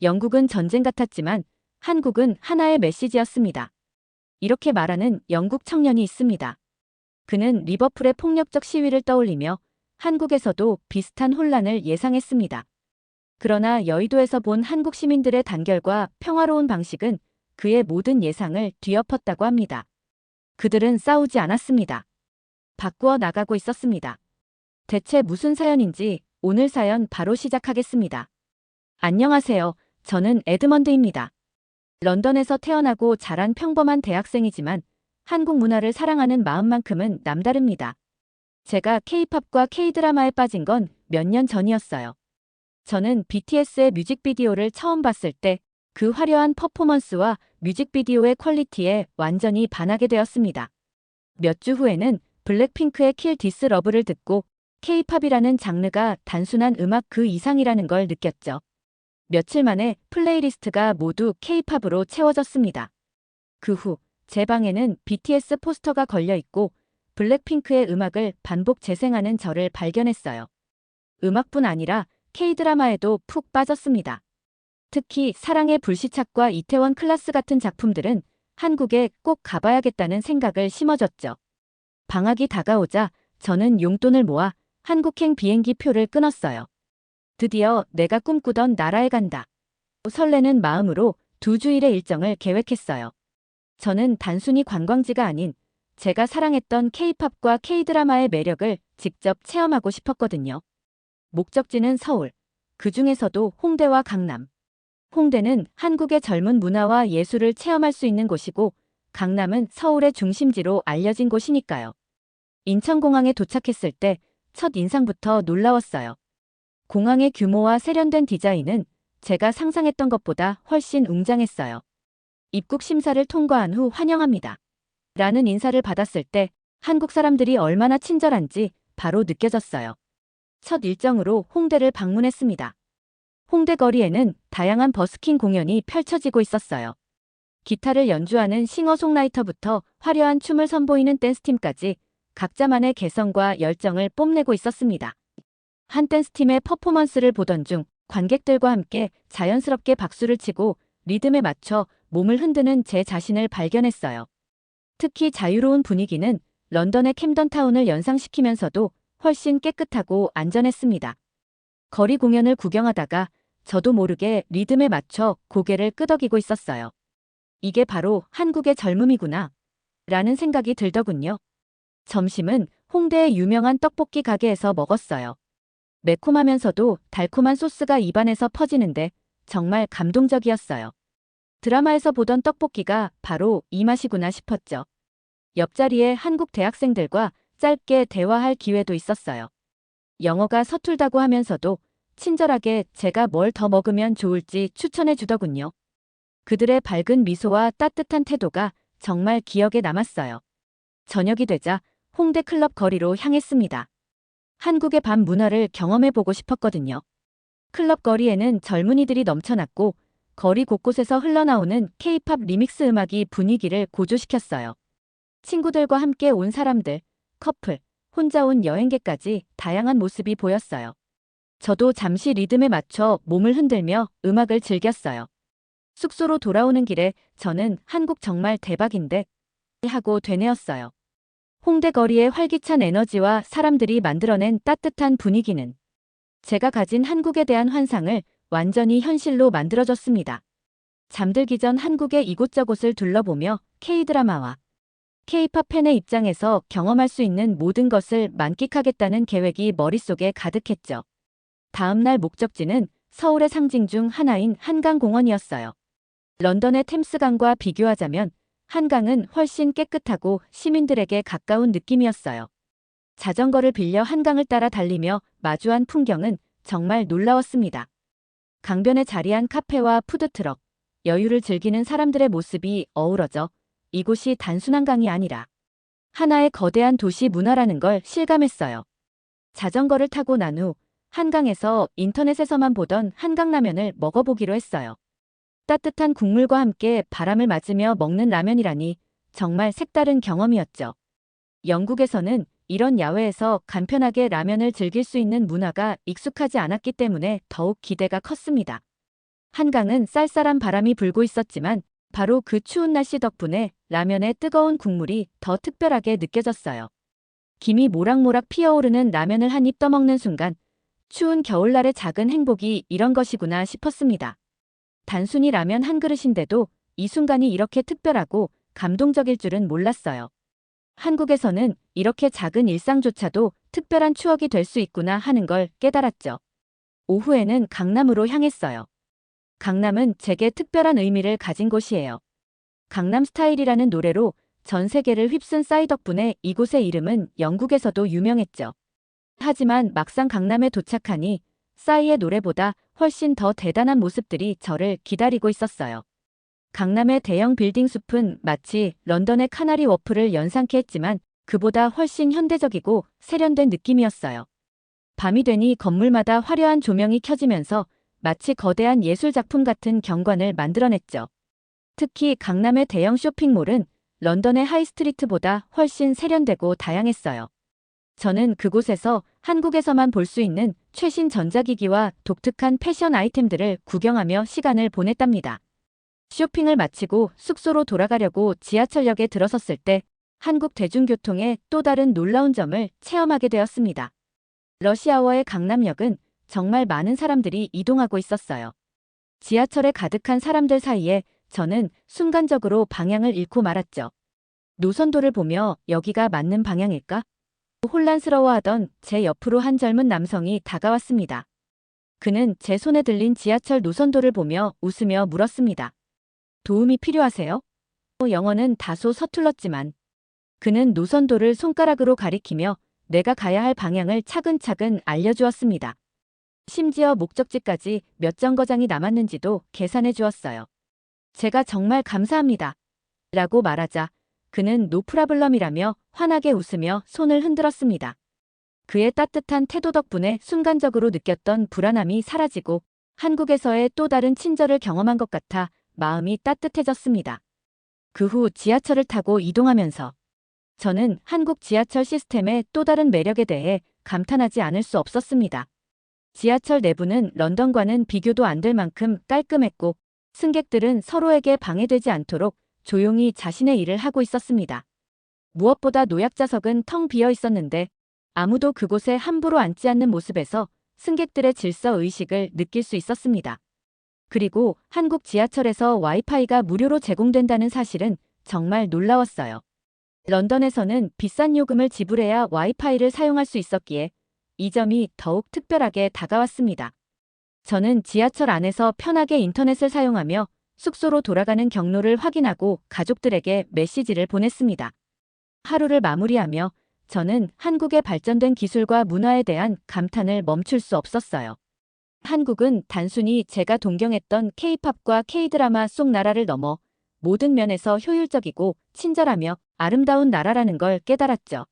영국은 전쟁 같았지만 한국은 하나의 메시지였습니다. 이렇게 말하는 영국 청년이 있습니다. 그는 리버풀의 폭력적 시위를 떠올리며 한국에서도 비슷한 혼란을 예상했습니다. 그러나 여의도에서 본 한국 시민들의 단결과 평화로운 방식은 그의 모든 예상을 뒤엎었다고 합니다. 그들은 싸우지 않았습니다. 바꾸어 나가고 있었습니다. 대체 무슨 사연인지 오늘 사연 바로 시작하겠습니다. 안녕하세요. 저는 에드먼드입니다. 런던에서 태어나고 자란 평범한 대학생이지만 한국 문화를 사랑하는 마음만큼은 남다릅니다. 제가 K-팝과 K-드라마에 빠진 건 몇 년 전이었어요. 저는 BTS의 뮤직비디오를 처음 봤을 때 그 화려한 퍼포먼스와 뮤직비디오의 퀄리티에 완전히 반하게 되었습니다. 몇 주 후에는 블랙핑크의 Kill This Love를 듣고 K-팝이라는 장르가 단순한 음악 그 이상이라는 걸 느꼈죠. 며칠 만에 플레이리스트가 모두 K-팝으로 채워졌습니다. 그 후 제 방에는 BTS 포스터가 걸려 있고 블랙핑크의 음악을 반복 재생하는 저를 발견했어요. 음악뿐 아니라 K-드라마에도 푹 빠졌습니다. 특히 사랑의 불시착과 이태원 클라스 같은 작품들은 한국에 꼭 가봐야겠다는 생각을 심어줬죠. 방학이 다가오자 저는 용돈을 모아 한국행 비행기 표를 끊었어요. 드디어 내가 꿈꾸던 나라에 간다. 설레는 마음으로 2주일의 일정을 계획했어요. 저는 단순히 관광지가 아닌 제가 사랑했던 K-팝과 K-드라마의 매력을 직접 체험하고 싶었거든요. 목적지는 서울, 그 중에서도 홍대와 강남. 홍대는 한국의 젊은 문화와 예술을 체험할 수 있는 곳이고 강남은 서울의 중심지로 알려진 곳이니까요. 인천공항에 도착했을 때 첫 인상부터 놀라웠어요. 공항의 규모와 세련된 디자인은 제가 상상했던 것보다 훨씬 웅장했어요. 입국 심사를 통과한 후 환영합니다. 라는 인사를 받았을 때 한국 사람들이 얼마나 친절한지 바로 느껴졌어요. 첫 일정으로 홍대를 방문했습니다. 홍대 거리에는 다양한 버스킹 공연이 펼쳐지고 있었어요. 기타를 연주하는 싱어송라이터부터 화려한 춤을 선보이는 댄스팀까지 각자만의 개성과 열정을 뽐내고 있었습니다. 한 댄스팀의 퍼포먼스를 보던 중 관객들과 함께 자연스럽게 박수를 치고 리듬에 맞춰 몸을 흔드는 제 자신을 발견했어요. 특히 자유로운 분위기는 런던의 캠던타운을 연상시키면서도 훨씬 깨끗하고 안전했습니다. 거리 공연을 구경하다가 저도 모르게 리듬에 맞춰 고개를 끄덕이고 있었어요. 이게 바로 한국의 젊음이구나 라는 생각이 들더군요. 점심은 홍대의 유명한 떡볶이 가게에서 먹었어요. 매콤하면서도 달콤한 소스가 입안에서 퍼지는데 정말 감동적이었어요. 드라마에서 보던 떡볶이가 바로 이 맛이구나 싶었죠. 옆자리에 한국 대학생들과 짧게 대화할 기회도 있었어요. 영어가 서툴다고 하면서도 친절하게 제가 뭘 더 먹으면 좋을지 추천해 주더군요. 그들의 밝은 미소와 따뜻한 태도가 정말 기억에 남았어요. 저녁이 되자 홍대 클럽 거리로 향했습니다. 한국의 밤 문화를 경험해보고 싶었거든요. 클럽 거리에는 젊은이들이 넘쳐났고 거리 곳곳에서 흘러나오는 K-팝 리믹스 음악이 분위기를 고조시켰어요. 친구들과 함께 온 사람들, 커플, 혼자 온 여행객까지 다양한 모습이 보였어요. 저도 잠시 리듬에 맞춰 몸을 흔들며 음악을 즐겼어요. 숙소로 돌아오는 길에 저는 한국 정말 대박인데 하고 되뇌었어요. 홍대 거리의 활기찬 에너지와 사람들이 만들어낸 따뜻한 분위기는 제가 가진 한국에 대한 환상을 완전히 현실로 만들어줬습니다. 잠들기 전 한국의 이곳저곳을 둘러보며 K-드라마와 K-팝 팬의 입장에서 경험할 수 있는 모든 것을 만끽하겠다는 계획이 머릿속에 가득했죠. 다음 날 목적지는 서울의 상징 중 하나인 한강공원이었어요. 런던의 템스강과 비교하자면 한강은 훨씬 깨끗하고 시민들에게 가까운 느낌이었어요. 자전거를 빌려 한강을 따라 달리며 마주한 풍경은 정말 놀라웠습니다. 강변에 자리한 카페와 푸드트럭, 여유를 즐기는 사람들의 모습이 어우러져 이곳이 단순한 강이 아니라 하나의 거대한 도시 문화라는 걸 실감했어요. 자전거를 타고 난 후 한강에서 인터넷에서만 보던 한강라면을 먹어보기로 했어요. 따뜻한 국물과 함께 바람을 맞으며 먹는 라면이라니 정말 색다른 경험이었죠. 영국에서는 이런 야외에서 간편하게 라면을 즐길 수 있는 문화가 익숙하지 않았기 때문에 더욱 기대가 컸습니다. 한강은 쌀쌀한 바람이 불고 있었지만 바로 그 추운 날씨 덕분에 라면의 뜨거운 국물이 더 특별하게 느껴졌어요. 김이 모락모락 피어오르는 라면을 한 입 떠먹는 순간 추운 겨울날의 작은 행복이 이런 것이구나 싶었습니다. 단순히 라면 한 그릇인데도 이 순간이 이렇게 특별하고 감동적일 줄은 몰랐어요. 한국에서는 이렇게 작은 일상조차도 특별한 추억이 될 수 있구나 하는 걸 깨달았죠. 오후에는 강남으로 향했어요. 강남은 제게 특별한 의미를 가진 곳이에요. 강남스타일이라는 노래로 전 세계를 휩쓴 싸이 덕분에 이곳의 이름은 영국에서도 유명했죠. 하지만 막상 강남에 도착하니 싸이의 노래보다 훨씬 더 대단한 모습들이 저를 기다리고 있었어요. 강남의 대형 빌딩 숲은 마치 런던의 카나리 워프를 연상케 했지만 그보다 훨씬 현대적이고 세련된 느낌이었어요. 밤이 되니 건물마다 화려한 조명이 켜지면서 마치 거대한 예술작품 같은 경관을 만들어냈죠. 특히 강남의 대형 쇼핑몰은 런던의 하이스트리트보다 훨씬 세련되고 다양했어요. 저는 그곳에서 한국에서만 볼 수 있는 최신 전자기기와 독특한 패션 아이템들을 구경하며 시간을 보냈답니다. 쇼핑을 마치고 숙소로 돌아가려고 지하철역에 들어섰을 때 한국 대중교통의 또 다른 놀라운 점을 체험하게 되었습니다. 러시아워의 강남역은 정말 많은 사람들이 이동하고 있었어요. 지하철에 가득한 사람들 사이에 저는 순간적으로 방향을 잃고 말았죠. 노선도를 보며 여기가 맞는 방향일까? 혼란스러워하던 제 옆으로 한 젊은 남성이 다가왔습니다. 그는 제 손에 들린 지하철 노선도를 보며 웃으며 물었습니다. 도움이 필요하세요? 영어는 다소 서툴렀지만 그는 노선도를 손가락으로 가리키며 내가 가야 할 방향을 차근차근 알려주었습니다. 심지어 목적지까지 몇 정거장이 남았는지도 계산해 주었어요. 제가 정말 감사합니다. 라고 말하자 그는 노프라블럼이라며 환하게 웃으며 손을 흔들었습니다. 그의 따뜻한 태도 덕분에 순간적으로 느꼈던 불안함이 사라지고 한국에서의 또 다른 친절을 경험한 것 같아 마음이 따뜻해졌습니다. 그 후 지하철을 타고 이동하면서 저는 한국 지하철 시스템의 또 다른 매력에 대해 감탄하지 않을 수 없었습니다. 지하철 내부는 런던과는 비교도 안 될 만큼 깔끔했고 승객들은 서로에게 방해되지 않도록 조용히 자신의 일을 하고 있었습니다. 무엇보다 노약자석은 텅 비어 있었는데 아무도 그곳에 함부로 앉지 않는 모습에서 승객들의 질서 의식을 느낄 수 있었습니다. 그리고 한국 지하철에서 와이파이가 무료로 제공된다는 사실은 정말 놀라웠어요. 런던에서는 비싼 요금을 지불해야 와이파이를 사용할 수 있었기에 이 점이 더욱 특별하게 다가왔습니다. 저는 지하철 안에서 편하게 인터넷을 사용하며 숙소로 돌아가는 경로를 확인하고 가족들에게 메시지를 보냈습니다. 하루를 마무리하며 저는 한국의 발전된 기술과 문화에 대한 감탄을 멈출 수 없었어요. 한국은 단순히 제가 동경했던 K-팝과 K-드라마 속 나라를 넘어 모든 면에서 효율적이고 친절하며 아름다운 나라라는 걸 깨달았죠.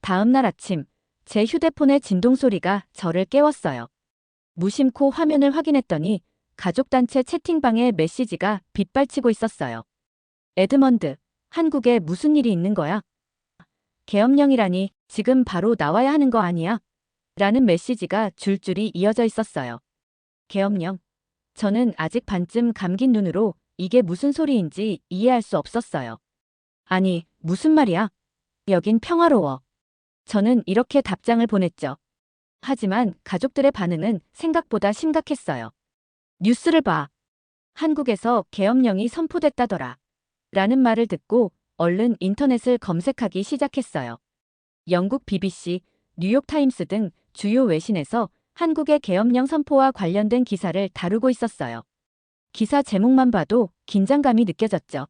다음 날 아침, 제 휴대폰의 진동 소리가 저를 깨웠어요. 무심코 화면을 확인했더니 가족단체 채팅방에 메시지가 빗발치고 있었어요. 에드먼드, 한국에 무슨 일이 있는 거야? 계엄령이라니 지금 바로 나와야 하는 거 아니야? 라는 메시지가 줄줄이 이어져 있었어요. 계엄령. 저는 아직 반쯤 감긴 눈으로 이게 무슨 소리인지 이해할 수 없었어요. 아니, 무슨 말이야? 여긴 평화로워. 저는 이렇게 답장을 보냈죠. 하지만 가족들의 반응은 생각보다 심각했어요. 뉴스를 봐. 한국에서 계엄령이 선포됐다더라. 라는 말을 듣고 얼른 인터넷을 검색하기 시작했어요. 영국 BBC, 뉴욕타임스 등 주요 외신에서 한국의 계엄령 선포와 관련된 기사를 다루고 있었어요. 기사 제목만 봐도 긴장감이 느껴졌죠.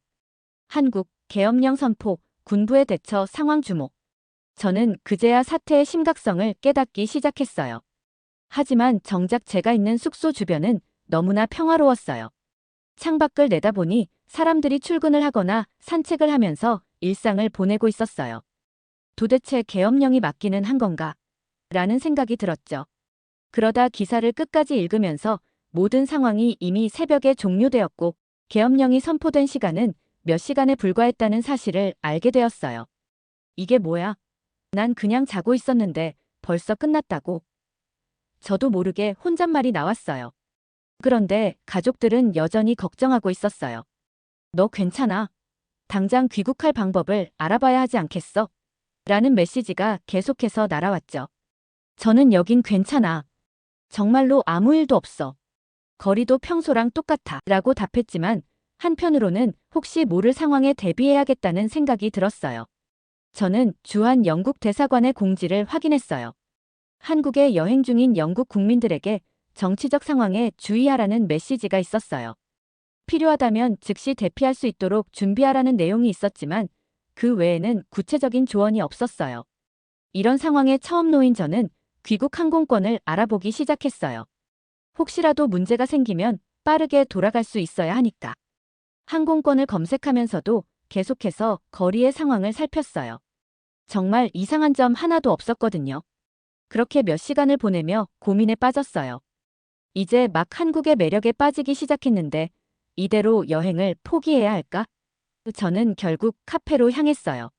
한국, 계엄령 선포, 군부의 대처 상황 주목. 저는 그제야 사태의 심각성을 깨닫기 시작했어요. 하지만 정작 제가 있는 숙소 주변은 너무나 평화로웠어요. 창밖을 내다보니 사람들이 출근을 하거나 산책을 하면서 일상을 보내고 있었어요. 도대체 계엄령이 맞기는 한 건가? 라는 생각이 들었죠. 그러다 기사를 끝까지 읽으면서 모든 상황이 이미 새벽에 종료되었고 계엄령이 선포된 시간은 몇 시간에 불과했다는 사실을 알게 되었어요. 이게 뭐야? 난 그냥 자고 있었는데 벌써 끝났다고. 저도 모르게 혼잣말이 나왔어요. 그런데 가족들은 여전히 걱정하고 있었어요. 너 괜찮아? 당장 귀국할 방법을 알아봐야 하지 않겠어? 라는 메시지가 계속해서 날아왔죠. 저는 여긴 괜찮아. 정말로 아무 일도 없어. 거리도 평소랑 똑같아. 라고 답했지만 한편으로는 혹시 모를 상황에 대비해야겠다는 생각이 들었어요. 저는 주한 영국 대사관의 공지를 확인했어요. 한국에 여행 중인 영국 국민들에게 정치적 상황에 주의하라는 메시지가 있었어요. 필요하다면 즉시 대피할 수 있도록 준비하라는 내용이 있었지만 그 외에는 구체적인 조언이 없었어요. 이런 상황에 처음 놓인 저는 귀국 항공권을 알아보기 시작했어요. 혹시라도 문제가 생기면 빠르게 돌아갈 수 있어야 하니까. 항공권을 검색하면서도 계속해서 거리의 상황을 살폈어요. 정말 이상한 점 하나도 없었거든요. 그렇게 몇 시간을 보내며 고민에 빠졌어요. 이제 막 한국의 매력에 빠지기 시작했는데 이대로 여행을 포기해야 할까? 저는 결국 카페로 향했어요.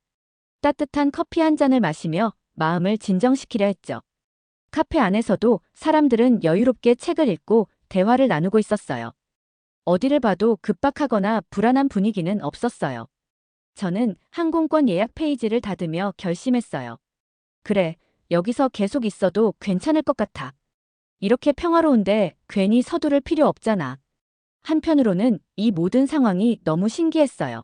따뜻한 커피 한 잔을 마시며 마음을 진정시키려 했죠. 카페 안에서도 사람들은 여유롭게 책을 읽고 대화를 나누고 있었어요. 어디를 봐도 급박하거나 불안한 분위기는 없었어요. 저는 항공권 예약 페이지를 닫으며 결심했어요. 그래, 여기서 계속 있어도 괜찮을 것 같아. 이렇게 평화로운데 괜히 서두를 필요 없잖아. 한편으로는 이 모든 상황이 너무 신기했어요.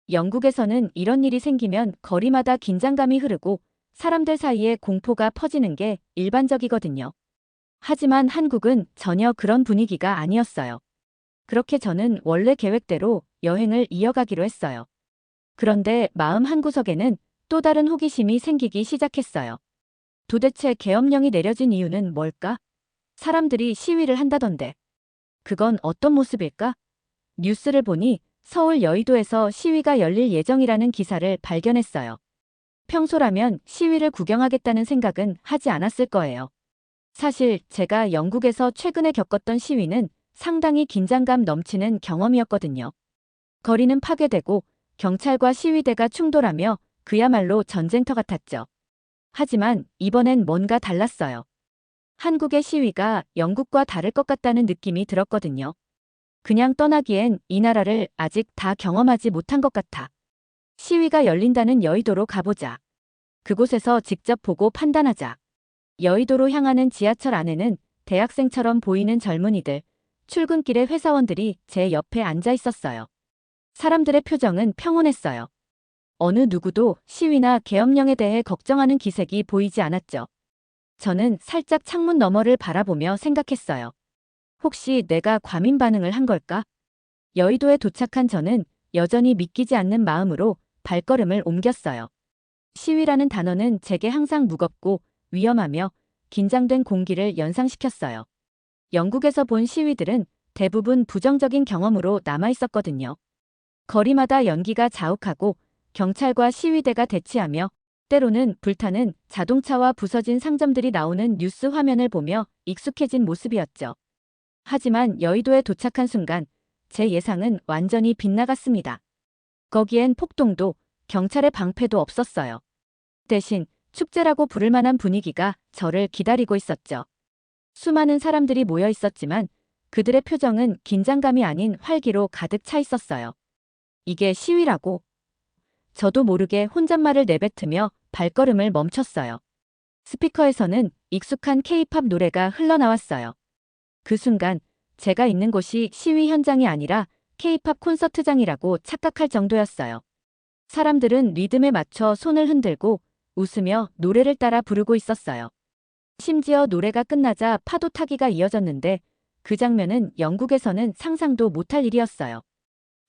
영국에서는 이런 일이 생기면 거리마다 긴장감이 흐르고 사람들 사이에 공포가 퍼지는 게 일반적이거든요. 하지만 한국은 전혀 그런 분위기가 아니었어요. 그렇게 저는 원래 계획대로 여행을 이어가기로 했어요. 그런데 마음 한구석에는 또 다른 호기심이 생기기 시작했어요. 도대체 계엄령이 내려진 이유는 뭘까? 사람들이 시위를 한다던데. 그건 어떤 모습일까? 뉴스를 보니 서울 여의도에서 시위가 열릴 예정이라는 기사를 발견했어요. 평소라면 시위를 구경하겠다는 생각은 하지 않았을 거예요. 사실 제가 영국에서 최근에 겪었던 시위는 상당히 긴장감 넘치는 경험이었거든요. 거리는 파괴되고 경찰과 시위대가 충돌하며 그야말로 전쟁터 같았죠. 하지만 이번엔 뭔가 달랐어요. 한국의 시위가 영국과 다를 것 같다는 느낌이 들었거든요. 그냥 떠나기엔 이 나라를 아직 다 경험하지 못한 것 같아. 시위가 열린다는 여의도로 가보자. 그곳에서 직접 보고 판단하자. 여의도로 향하는 지하철 안에는 대학생처럼 보이는 젊은이들, 출근길에 회사원들이 제 옆에 앉아 있었어요. 사람들의 표정은 평온했어요. 어느 누구도 시위나 계엄령에 대해 걱정하는 기색이 보이지 않았죠. 저는 살짝 창문 너머를 바라보며 생각했어요. 혹시 내가 과민 반응을 한 걸까? 여의도에 도착한 저는 여전히 믿기지 않는 마음으로 발걸음을 옮겼어요. 시위라는 단어는 제게 항상 무겁고 위험하며 긴장된 공기를 연상시켰어요. 영국에서 본 시위들은 대부분 부정적인 경험으로 남아 있었거든요. 거리마다 연기가 자욱하고 경찰과 시위대가 대치하며 때로는 불타는 자동차와 부서진 상점들이 나오는 뉴스 화면을 보며 익숙해진 모습이었죠. 하지만 여의도에 도착한 순간 제 예상은 완전히 빗나갔습니다. 거기엔 폭동도 경찰의 방패도 없었어요. 대신 축제라고 부를 만한 분위기가 저를 기다리고 있었죠. 수많은 사람들이 모여 있었지만 그들의 표정은 긴장감이 아닌 활기로 가득 차 있었어요. 이게 시위라고. 저도 모르게 혼잣말을 내뱉으며 발걸음을 멈췄어요. 스피커에서는 익숙한 K-팝 노래가 흘러나왔어요. 그 순간 제가 있는 곳이 시위 현장이 아니라 K-팝 콘서트장이라고 착각할 정도였어요. 사람들은 리듬에 맞춰 손을 흔들고 웃으며 노래를 따라 부르고 있었어요. 심지어 노래가 끝나자 파도 타기가 이어졌는데 그 장면은 영국에서는 상상도 못할 일이었어요.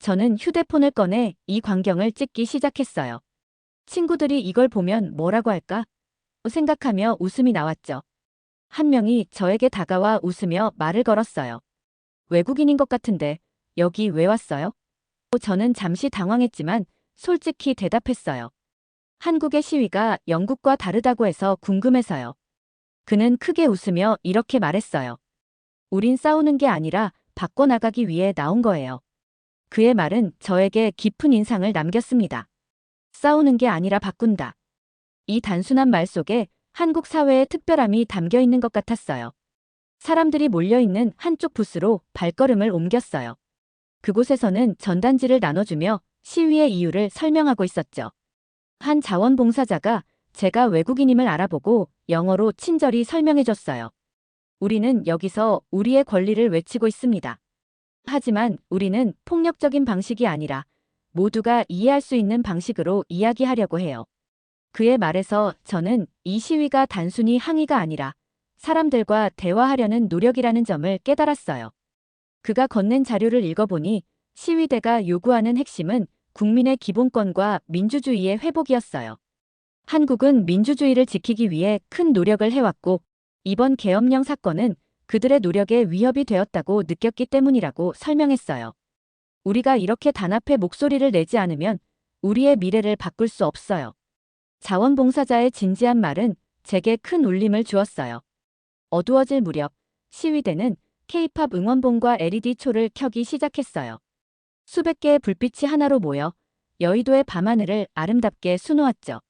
저는 휴대폰을 꺼내 이 광경을 찍기 시작했어요. 친구들이 이걸 보면 뭐라고 할까? 생각하며 웃음이 나왔죠. 한 명이 저에게 다가와 웃으며 말을 걸었어요. 외국인인 것 같은데 여기 왜 왔어요? 저는 잠시 당황했지만 솔직히 대답했어요. 한국의 시위가 영국과 다르다고 해서 궁금해서요. 그는 크게 웃으며 이렇게 말했어요. 우린 싸우는 게 아니라 바꿔나가기 위해 나온 거예요. 그의 말은 저에게 깊은 인상을 남겼습니다. 싸우는 게 아니라 바꾼다. 이 단순한 말 속에 한국 사회의 특별함이 담겨 있는 것 같았어요. 사람들이 몰려있는 한쪽 부스로 발걸음을 옮겼어요. 그곳에서는 전단지를 나눠주며 시위의 이유를 설명하고 있었죠. 한 자원봉사자가 제가 외국인임을 알아보고 영어로 친절히 설명해줬어요. 우리는 여기서 우리의 권리를 외치고 있습니다. 하지만 우리는 폭력적인 방식이 아니라 모두가 이해할 수 있는 방식으로 이야기하려고 해요. 그의 말에서 저는 이 시위가 단순히 항의가 아니라 사람들과 대화하려는 노력이라는 점을 깨달았어요. 그가 건넨 자료를 읽어보니 시위대가 요구하는 핵심은 국민의 기본권과 민주주의의 회복이었어요. 한국은 민주주의를 지키기 위해 큰 노력을 해왔고 이번 계엄령 사건은 그들의 노력에 위협이 되었다고 느꼈기 때문이라고 설명했어요. 우리가 이렇게 단합해 목소리를 내지 않으면 우리의 미래를 바꿀 수 없어요. 자원봉사자의 진지한 말은 제게 큰 울림을 주었어요. 어두워질 무렵 시위대는 K-팝 응원봉과 LED 초를 켜기 시작했어요. 수백 개의 불빛이 하나로 모여 여의도의 밤하늘을 아름답게 수놓았죠.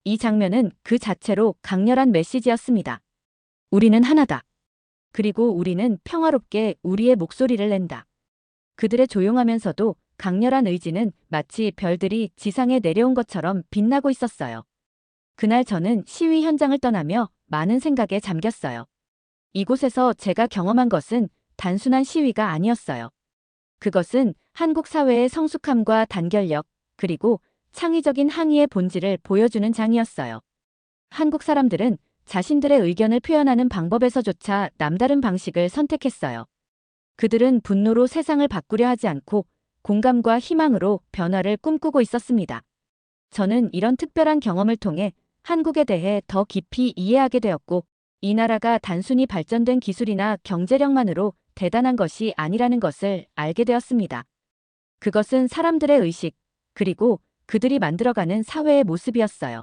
이 장면은 그 자체로 강렬한 메시지였습니다. 우리는 하나다. 그리고 우리는 평화롭게 우리의 목소리를 낸다. 그들의 조용하면서도 강렬한 의지는 마치 별들이 지상에 내려온 것처럼 빛나고 있었어요. 그날 저는 시위 현장을 떠나며 많은 생각에 잠겼어요. 이곳에서 제가 경험한 것은 단순한 시위가 아니었어요. 그것은 한국 사회의 성숙함과 단결력, 그리고 창의적인 항의의 본질을 보여주는 장이었어요. 한국 사람들은 자신들의 의견을 표현하는 방법에서조차 남다른 방식을 선택했어요. 그들은 분노로 세상을 바꾸려 하지 않고 공감과 희망으로 변화를 꿈꾸고 있었습니다. 저는 이런 특별한 경험을 통해 한국에 대해 더 깊이 이해하게 되었고, 이 나라가 단순히 발전된 기술이나 경제력만으로 대단한 것이 아니라는 것을 알게 되었습니다. 그것은 사람들의 의식, 그리고 그들이 만들어가는 사회의 모습이었어요.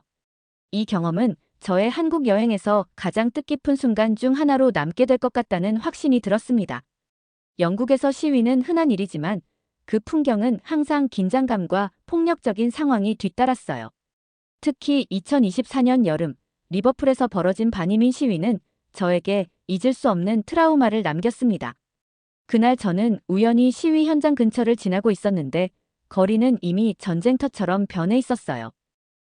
이 경험은 저의 한국 여행에서 가장 뜻깊은 순간 중 하나로 남게 될 것 같다는 확신이 들었습니다. 영국에서 시위는 흔한 일이지만 그 풍경은 항상 긴장감과 폭력적인 상황이 뒤따랐어요. 특히 2024년 여름 리버풀에서 벌어진 반이민 시위는 저에게 잊을 수 없는 트라우마를 남겼습니다. 그날 저는 우연히 시위 현장 근처를 지나고 있었는데 거리는 이미 전쟁터처럼 변해 있었어요.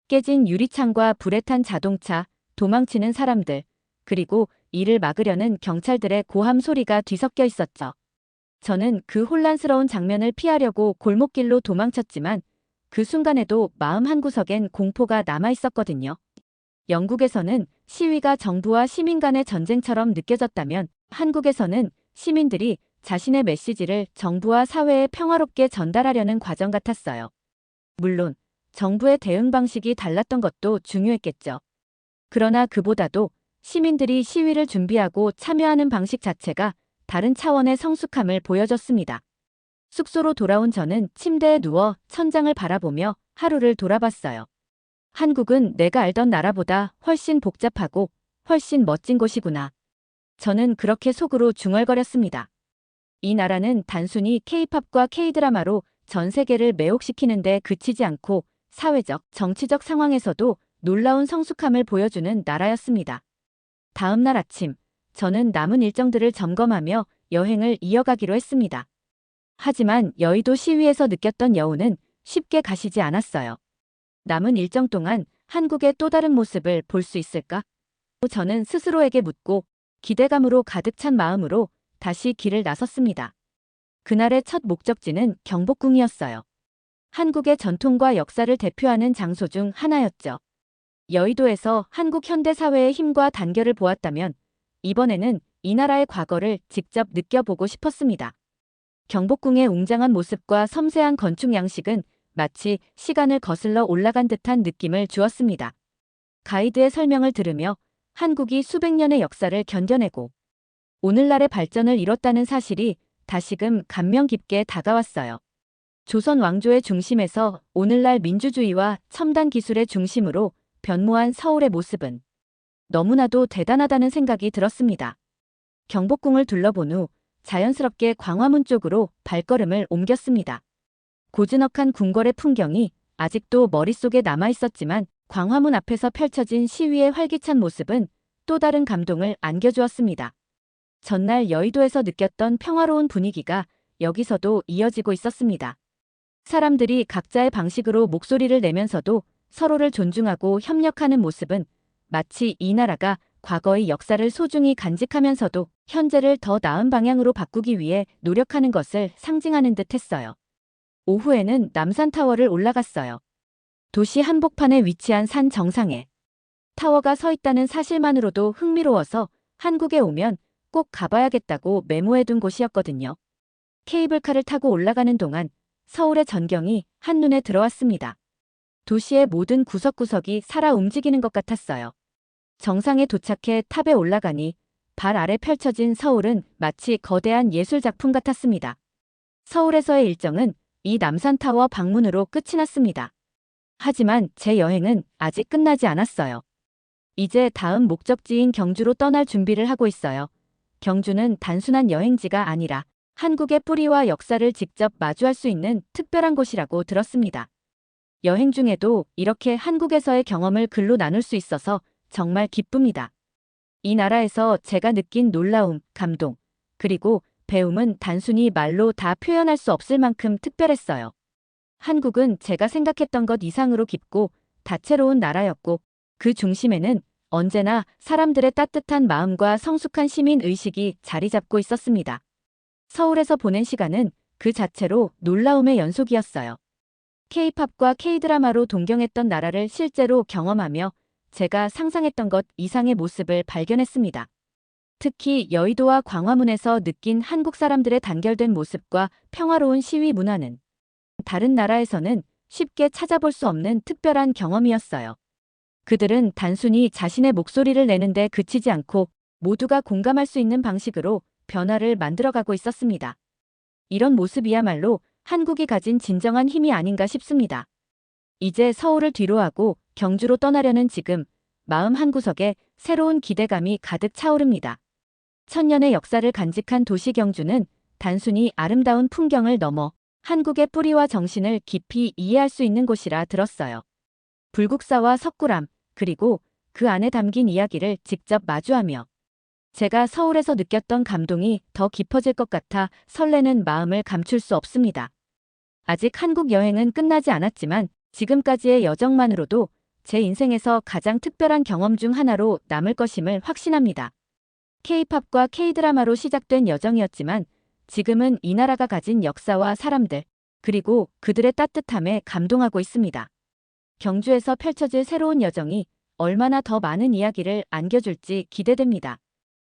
깨진 유리창과 불에 탄 자동차, 도망치는 사람들, 그리고 이를 막으려는 경찰들의 고함 소리가 뒤섞여 있었죠. 저는 그 혼란스러운 장면을 피하려고 골목길로 도망쳤지만 그 순간에도 마음 한구석엔 공포가 남아 있었거든요. 영국에서는 시위가 정부와 시민 간의 전쟁처럼 느껴졌다면 한국에서는 시민들이 자신의 메시지를 정부와 사회에 평화롭게 전달하려는 과정 같았어요. 물론 정부의 대응 방식이 달랐던 것도 중요했겠죠. 그러나 그보다도 시민들이 시위를 준비하고 참여하는 방식 자체가 다른 차원의 성숙함을 보여줬습니다. 숙소로 돌아온 저는 침대에 누워 천장을 바라보며 하루를 돌아봤어요. 한국은 내가 알던 나라보다 훨씬 복잡하고 훨씬 멋진 곳이구나. 저는 그렇게 속으로 중얼거렸습니다. 이 나라는 단순히 K-팝과 K-드라마로 전 세계를 매혹시키는 데 그치지 않고 사회적, 정치적 상황에서도 놀라운 성숙함을 보여주는 나라였습니다. 다음 날 아침, 저는 남은 일정들을 점검하며 여행을 이어가기로 했습니다. 하지만 여의도 시위에서 느꼈던 여운은 쉽게 가시지 않았어요. 남은 일정 동안 한국의 또 다른 모습을 볼 수 있을까? 저는 스스로에게 묻고 기대감으로 가득 찬 마음으로 다시 길을 나섰습니다. 그날의 첫 목적지는 경복궁이었어요. 한국의 전통과 역사를 대표하는 장소 중 하나였죠. 여의도에서 한국 현대사회의 힘과 단결을 보았다면 이번에는 이 나라의 과거를 직접 느껴보고 싶었습니다. 경복궁의 웅장한 모습과 섬세한 건축 양식은 마치 시간을 거슬러 올라간 듯한 느낌을 주었습니다. 가이드의 설명을 들으며 한국이 수백 년의 역사를 견뎌내고 오늘날의 발전을 이뤘다는 사실이 다시금 감명 깊게 다가왔어요. 조선 왕조의 중심에서 오늘날 민주주의와 첨단 기술의 중심으로 변모한 서울의 모습은 너무나도 대단하다는 생각이 들었습니다. 경복궁을 둘러본 후 자연스럽게 광화문 쪽으로 발걸음을 옮겼습니다. 고즈넉한 궁궐의 풍경이 아직도 머릿속에 남아있었지만 광화문 앞에서 펼쳐진 시위의 활기찬 모습은 또 다른 감동을 안겨주었습니다. 전날 여의도에서 느꼈던 평화로운 분위기가 여기서도 이어지고 있었습니다. 사람들이 각자의 방식으로 목소리를 내면서도 서로를 존중하고 협력하는 모습은 마치 이 나라가 과거의 역사를 소중히 간직하면서도 현재를 더 나은 방향으로 바꾸기 위해 노력하는 것을 상징하는 듯 했어요. 오후에는 남산타워를 올라갔어요. 도시 한복판에 위치한 산 정상에 타워가 서 있다는 사실만으로도 흥미로워서 한국에 오면 꼭 가봐야겠다고 메모해둔 곳이었거든요. 케이블카를 타고 올라가는 동안 서울의 전경이 한눈에 들어왔습니다. 도시의 모든 구석구석이 살아 움직이는 것 같았어요. 정상에 도착해 탑에 올라가니 발 아래 펼쳐진 서울은 마치 거대한 예술작품 같았습니다. 서울에서의 일정은 이 남산타워 방문으로 끝이 났습니다. 하지만 제 여행은 아직 끝나지 않았어요. 이제 다음 목적지인 경주로 떠날 준비를 하고 있어요. 경주는 단순한 여행지가 아니라 한국의 뿌리와 역사를 직접 마주할 수 있는 특별한 곳이라고 들었습니다. 여행 중에도 이렇게 한국에서의 경험을 글로 나눌 수 있어서 정말 기쁩니다. 이 나라에서 제가 느낀 놀라움, 감동, 그리고 배움은 단순히 말로 다 표현할 수 없을 만큼 특별했어요. 한국은 제가 생각했던 것 이상으로 깊고 다채로운 나라였고 그 중심에는 언제나 사람들의 따뜻한 마음과 성숙한 시민 의식이 자리 잡고 있었습니다. 서울에서 보낸 시간은 그 자체로 놀라움의 연속이었어요. K-팝과 K-드라마로 동경했던 나라를 실제로 경험하며 제가 상상했던 것 이상의 모습을 발견했습니다. 특히 여의도와 광화문에서 느낀 한국 사람들의 단결된 모습과 평화로운 시위 문화는 다른 나라에서는 쉽게 찾아볼 수 없는 특별한 경험이었어요. 그들은 단순히 자신의 목소리를 내는데 그치지 않고 모두가 공감할 수 있는 방식으로 변화를 만들어가고 있었습니다. 이런 모습이야말로 한국이 가진 진정한 힘이 아닌가 싶습니다. 이제 서울을 뒤로하고 경주로 떠나려는 지금 마음 한구석에 새로운 기대감이 가득 차오릅니다. 천년의 역사를 간직한 도시 경주는 단순히 아름다운 풍경을 넘어 한국의 뿌리와 정신을 깊이 이해할 수 있는 곳이라 들었어요. 불국사와 석굴암, 그리고 그 안에 담긴 이야기를 직접 마주하며 제가 서울에서 느꼈던 감동이 더 깊어질 것 같아 설레는 마음을 감출 수 없습니다. 아직 한국 여행은 끝나지 않았지만 지금까지의 여정만으로도 제 인생에서 가장 특별한 경험 중 하나로 남을 것임을 확신합니다. K-팝과 K-드라마로 시작된 여정이었지만 지금은 이 나라가 가진 역사와 사람들, 그리고 그들의 따뜻함에 감동하고 있습니다. 경주에서 펼쳐질 새로운 여정이 얼마나 더 많은 이야기를 안겨줄지 기대됩니다.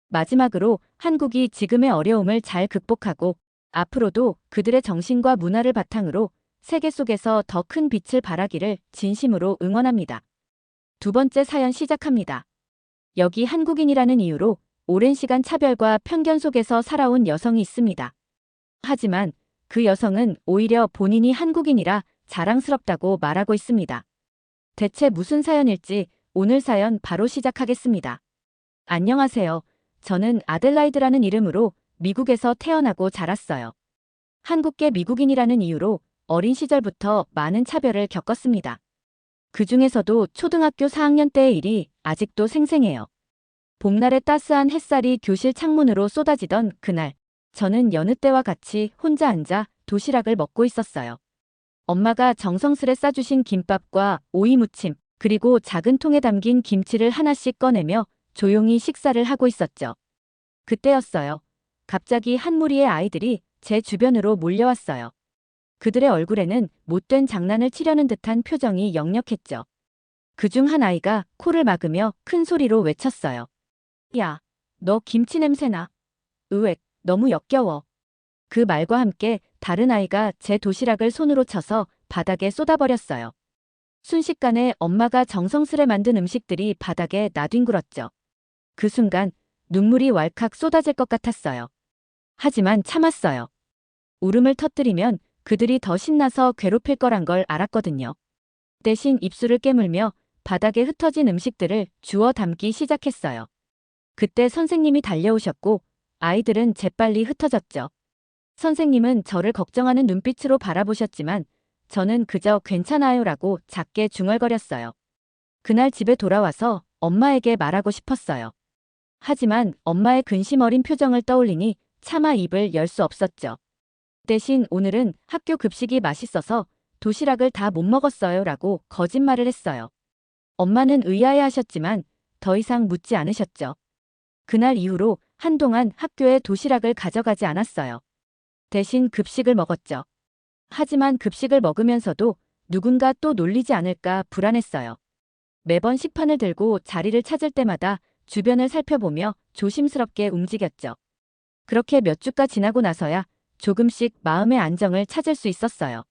마지막으로 한국이 지금의 어려움을 잘 극복하고 앞으로도 그들의 정신과 문화를 바탕으로 세계 속에서 더 큰 빛을 발하기를 진심으로 응원합니다. 두 번째 사연 시작합니다. 여기 한국인이라는 이유로 오랜 시간 차별과 편견 속에서 살아온 여성이 있습니다. 하지만 그 여성은 오히려 본인이 한국인이라 자랑스럽다고 말하고 있습니다. 대체 무슨 사연일지 오늘 사연 바로 시작하겠습니다. 안녕하세요. 저는 아델라이드라는 이름으로 미국에서 태어나고 자랐어요. 한국계 미국인이라는 이유로 어린 시절부터 많은 차별을 겪었습니다. 그 중에서도 초등학교 4학년 때의 일이 아직도 생생해요. 봄날의 따스한 햇살이 교실 창문으로 쏟아지던 그날, 저는 여느 때와 같이 혼자 앉아 도시락을 먹고 있었어요. 엄마가 정성스레 싸주신 김밥과 오이 무침, 그리고 작은 통에 담긴 김치를 하나씩 꺼내며 조용히 식사를 하고 있었죠. 그때였어요. 갑자기 한 무리의 아이들이 제 주변으로 몰려왔어요. 그들의 얼굴에는 못된 장난을 치려는 듯한 표정이 역력했죠. 그중 한 아이가 코를 막으며 큰 소리로 외쳤어요. 야, 너 김치 냄새나. 으액, 너무 역겨워. 그 말과 함께 다른 아이가 제 도시락을 손으로 쳐서 바닥에 쏟아버렸어요. 순식간에 엄마가 정성스레 만든 음식들이 바닥에 나뒹굴었죠. 그 순간 눈물이 왈칵 쏟아질 것 같았어요. 하지만 참았어요. 울음을 터뜨리면 그들이 더 신나서 괴롭힐 거란 걸 알았거든요. 대신 입술을 깨물며 바닥에 흩어진 음식들을 주워 담기 시작했어요. 그때 선생님이 달려오셨고 아이들은 재빨리 흩어졌죠. 선생님은 저를 걱정하는 눈빛으로 바라보셨지만 저는 그저 괜찮아요라고 작게 중얼거렸어요. 그날 집에 돌아와서 엄마에게 말하고 싶었어요. 하지만 엄마의 근심 어린 표정을 떠올리니 차마 입을 열 수 없었죠. 대신 오늘은 학교 급식이 맛있어서 도시락을 다 못 먹었어요 라고 거짓말을 했어요. 엄마는 의아해 하셨지만 더 이상 묻지 않으셨죠. 그날 이후로 한동안 학교에 도시락을 가져가지 않았어요. 대신 급식을 먹었죠. 하지만 급식을 먹으면서도 누군가 또 놀리지 않을까 불안했어요. 매번 식판을 들고 자리를 찾을 때마다 주변을 살펴보며 조심스럽게 움직였죠. 그렇게 몇 주가 지나고 나서야 조금씩 마음의 안정을 찾을 수 있었어요.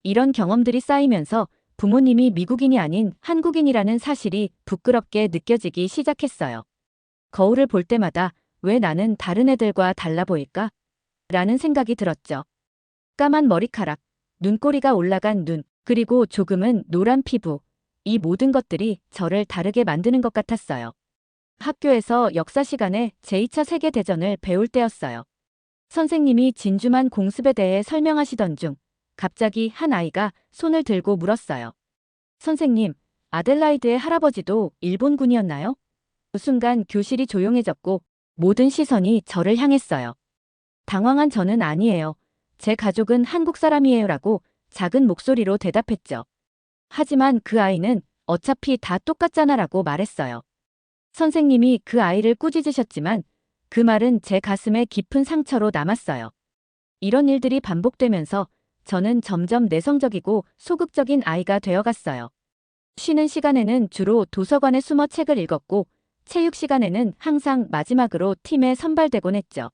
이런 경험들이 쌓이면서 부모님이 미국인이 아닌 한국인이라는 사실이 부끄럽게 느껴지기 시작했어요. 거울을 볼 때마다 왜 나는 다른 애들과 달라 보일까? 라는 생각이 들었죠. 까만 머리카락, 눈꼬리가 올라간 눈, 그리고 조금은 노란 피부, 이 모든 것들이 저를 다르게 만드는 것 같았어요. 학교에서 역사 시간에 제2차 세계대전을 배울 때였어요. 선생님이 진주만 공습에 대해 설명하시던 중 갑자기 한 아이가 손을 들고 물었어요. 선생님, 아델라이드의 할아버지도 일본군이었나요? 그 순간 교실이 조용해졌고 모든 시선이 저를 향했어요. 당황한 저는 아니에요. 제 가족은 한국 사람이에요 라고 작은 목소리로 대답했죠. 하지만 그 아이는 어차피 다 똑같잖아 라고 말했어요. 선생님이 그 아이를 꾸짖으셨지만 그 말은 제 가슴에 깊은 상처로 남았어요. 이런 일들이 반복되면서 저는 점점 내성적이고 소극적인 아이가 되어갔어요. 쉬는 시간에는 주로 도서관에 숨어 책을 읽었고 체육 시간에는 항상 마지막으로 팀에 선발되곤 했죠.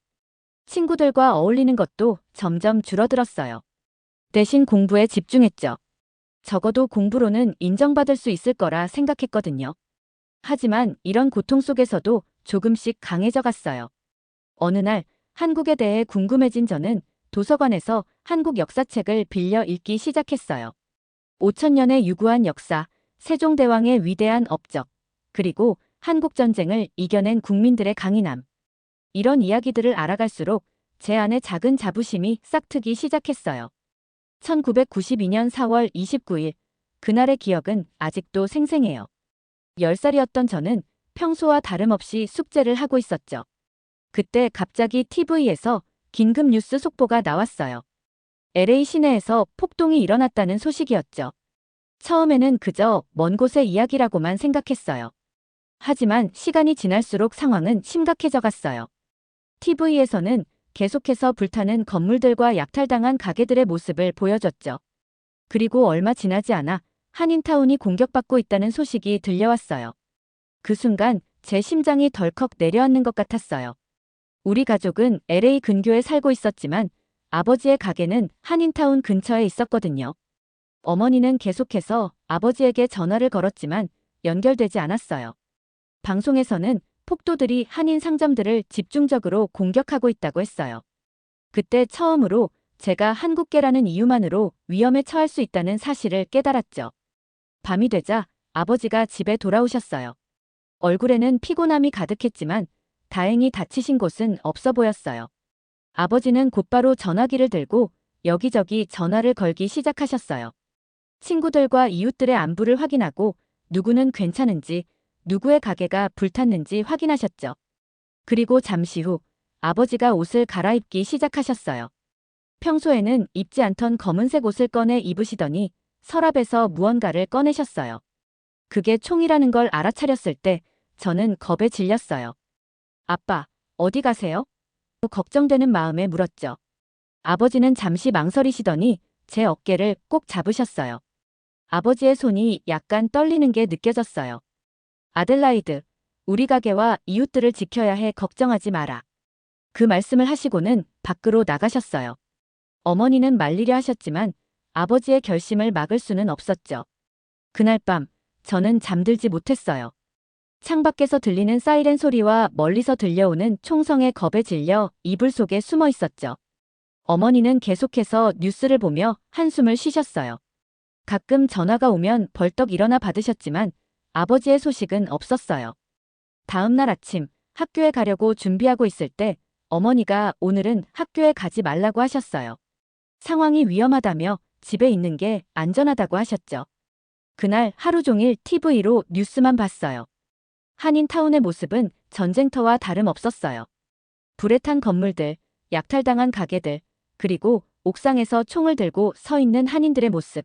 친구들과 어울리는 것도 점점 줄어들었어요. 대신 공부에 집중했죠. 적어도 공부로는 인정받을 수 있을 거라 생각했거든요. 하지만 이런 고통 속에서도 조금씩 강해져 갔어요. 어느 날 한국에 대해 궁금해진 저는 도서관에서 한국 역사책을 빌려 읽기 시작했어요. 5천년의 유구한 역사, 세종대왕의 위대한 업적, 그리고 한국전쟁을 이겨낸 국민들의 강인함. 이런 이야기들을 알아갈수록 제 안에 작은 자부심이 싹트기 시작했어요. 1992년 4월 29일, 그날의 기억은 아직도 생생해요. 10살이었던 저는 평소와 다름없이 숙제를 하고 있었죠. 그때 갑자기 TV에서 긴급 뉴스 속보가 나왔어요. LA 시내에서 폭동이 일어났다는 소식이었죠. 처음에는 그저 먼 곳의 이야기라고만 생각했어요. 하지만 시간이 지날수록 상황은 심각해져 갔어요. TV에서는 계속해서 불타는 건물들과 약탈당한 가게들의 모습을 보여줬죠. 그리고 얼마 지나지 않아 한인타운이 공격받고 있다는 소식이 들려왔어요. 그 순간 제 심장이 덜컥 내려앉는 것 같았어요. 우리 가족은 LA 근교에 살고 있었지만 아버지의 가게는 한인타운 근처에 있었거든요. 어머니는 계속해서 아버지에게 전화를 걸었지만 연결되지 않았어요. 방송에서는 폭도들이 한인 상점들을 집중적으로 공격하고 있다고 했어요. 그때 처음으로 제가 한국계라는 이유만으로 위험에 처할 수 있다는 사실을 깨달았죠. 밤이 되자 아버지가 집에 돌아오셨어요. 얼굴에는 피곤함이 가득했지만 다행히 다치신 곳은 없어 보였어요. 아버지는 곧바로 전화기를 들고 여기저기 전화를 걸기 시작하셨어요. 친구들과 이웃들의 안부를 확인하고 누구는 괜찮은지, 누구의 가게가 불탔는지 확인하셨죠. 그리고 잠시 후 아버지가 옷을 갈아입기 시작하셨어요. 평소에는 입지 않던 검은색 옷을 꺼내 입으시더니 서랍에서 무언가를 꺼내셨어요. 그게 총이라는 걸 알아차렸을 때 저는 겁에 질렸어요. 아빠, 어디 가세요? 걱정되는 마음에 물었죠. 아버지는 잠시 망설이시더니 제 어깨를 꼭 잡으셨어요. 아버지의 손이 약간 떨리는 게 느껴졌어요. 아델라이드, 우리 가게와 이웃들을 지켜야 해 걱정하지 마라. 그 말씀을 하시고는 밖으로 나가셨어요. 어머니는 말리려 하셨지만 아버지의 결심을 막을 수는 없었죠. 그날 밤 저는 잠들지 못했어요. 창밖에서 들리는 사이렌 소리와 멀리서 들려오는 총성의 겁에 질려 이불 속에 숨어 있었죠. 어머니는 계속해서 뉴스를 보며 한숨을 쉬셨어요. 가끔 전화가 오면 벌떡 일어나 받으셨지만 아버지의 소식은 없었어요. 다음 날 아침 학교에 가려고 준비하고 있을 때 어머니가 오늘은 학교에 가지 말라고 하셨어요. 상황이 위험하다며 집에 있는 게 안전하다고 하셨죠. 그날 하루 종일 TV로 뉴스만 봤어요. 한인타운의 모습은 전쟁터와 다름없었어요. 불에 탄 건물들, 약탈당한 가게들, 그리고 옥상에서 총을 들고 서 있는 한인들의 모습.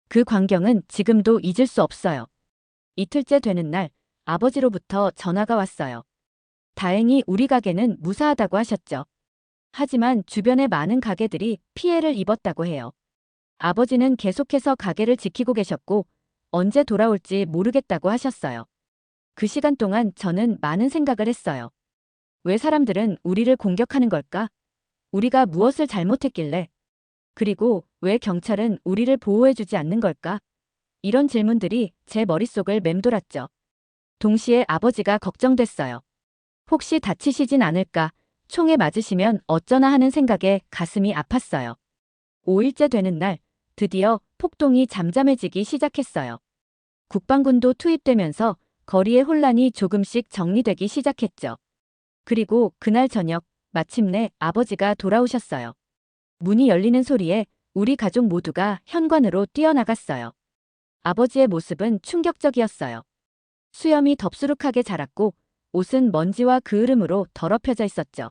그 광경은 지금도 잊을 수 없어요. 이틀째 되는 날, 아버지로부터 전화가 왔어요. 다행히 우리 가게는 무사하다고 하셨죠. 하지만 주변의 많은 가게들이 피해를 입었다고 해요. 아버지는 계속해서 가게를 지키고 계셨고 언제 돌아올지 모르겠다고 하셨어요. 그 시간 동안 저는 많은 생각을 했어요. 왜 사람들은 우리를 공격하는 걸까? 우리가 무엇을 잘못했길래? 그리고 왜 경찰은 우리를 보호해주지 않는 걸까? 이런 질문들이 제 머릿속을 맴돌았죠. 동시에 아버지가 걱정됐어요. 혹시 다치시진 않을까? 총에 맞으시면 어쩌나 하는 생각에 가슴이 아팠어요. 5일째 되는 날, 드디어 폭동이 잠잠해지기 시작했어요. 국방군도 투입되면서 거리의 혼란이 조금씩 정리되기 시작했죠. 그리고 그날 저녁, 마침내 아버지가 돌아오셨어요. 문이 열리는 소리에 우리 가족 모두가 현관으로 뛰어나갔어요. 아버지의 모습은 충격적이었어요. 수염이 덥수룩하게 자랐고 옷은 먼지와 그을음으로 더럽혀져 있었죠.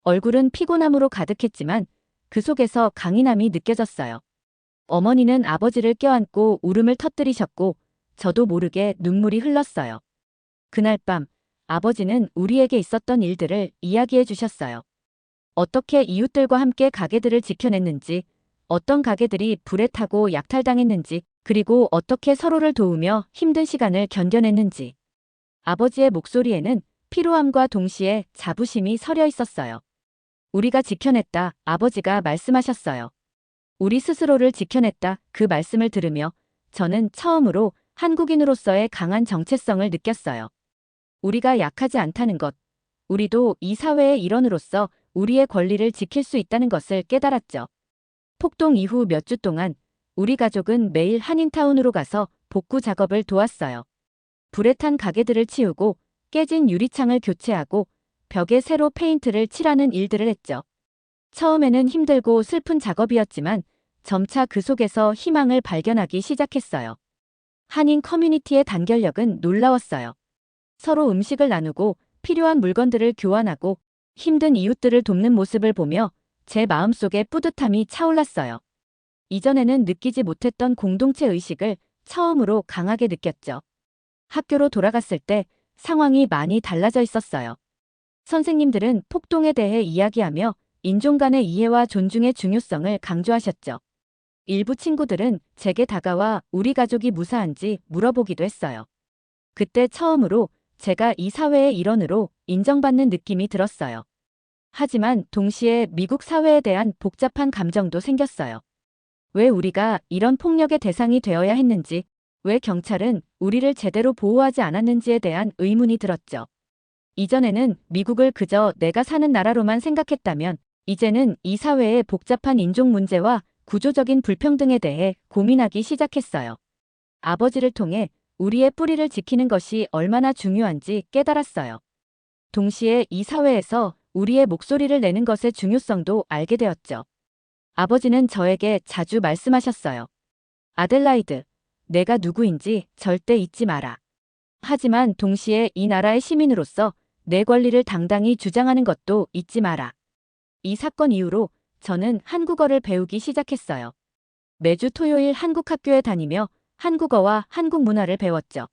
얼굴은 피곤함으로 가득했지만 그 속에서 강인함이 느껴졌어요. 어머니는 아버지를 껴안고 울음을 터뜨리셨고 저도 모르게 눈물이 흘렀어요. 그날 밤 아버지는 우리에게 있었던 일들을 이야기해 주셨어요. 어떻게 이웃들과 함께 가게들을 지켜냈는지, 어떤 가게들이 불에 타고 약탈당했는지, 그리고 어떻게 서로를 도우며 힘든 시간을 견뎌냈는지. 아버지의 목소리에는 피로함과 동시에 자부심이 서려 있었어요. 우리가 지켜냈다, 아버지가 말씀하셨어요. 우리 스스로를 지켜냈다, 그 말씀을 들으며 저는 처음으로 한국인으로서의 강한 정체성을 느꼈어요. 우리가 약하지 않다는 것, 우리도 이 사회의 일원으로서 우리의 권리를 지킬 수 있다는 것을 깨달았죠. 폭동 이후 몇 주 동안 우리 가족은 매일 한인타운으로 가서 복구 작업을 도왔어요. 불에 탄 가게들을 치우고 깨진 유리창을 교체하고 벽에 새로 페인트를 칠하는 일들을 했죠. 처음에는 힘들고 슬픈 작업이었지만 점차 그 속에서 희망을 발견하기 시작했어요. 한인 커뮤니티의 단결력은 놀라웠어요. 서로 음식을 나누고 필요한 물건들을 교환하고 힘든 이웃들을 돕는 모습을 보며 제 마음속에 뿌듯함이 차올랐어요. 이전에는 느끼지 못했던 공동체 의식을 처음으로 강하게 느꼈죠. 학교로 돌아갔을 때 상황이 많이 달라져 있었어요. 선생님들은 폭동에 대해 이야기하며 인종 간의 이해와 존중의 중요성을 강조하셨죠. 일부 친구들은 제게 다가와 우리 가족이 무사한지 물어보기도 했어요. 그때 처음으로 제가 이 사회의 일원으로 인정받는 느낌이 들었어요. 하지만 동시에 미국 사회에 대한 복잡한 감정도 생겼어요. 왜 우리가 이런 폭력의 대상이 되어야 했는지, 왜 경찰은 우리를 제대로 보호하지 않았는지에 대한 의문이 들었죠. 이전에는 미국을 그저 내가 사는 나라로만 생각했다면, 이제는 이 사회의 복잡한 인종 문제와 구조적인 불평등에 대해 고민하기 시작했어요. 아버지를 통해 우리의 뿌리를 지키는 것이 얼마나 중요한지 깨달았어요. 동시에 이 사회에서 우리의 목소리를 내는 것의 중요성도 알게 되었죠. 아버지는 저에게 자주 말씀하셨어요. 아델라이드, 내가 누구인지 절대 잊지 마라. 하지만 동시에 이 나라의 시민으로서 내 권리를 당당히 주장하는 것도 잊지 마라. 이 사건 이후로 저는 한국어를 배우기 시작했어요. 매주 토요일 한국 학교에 다니며 한국어와 한국 문화를 배웠죠.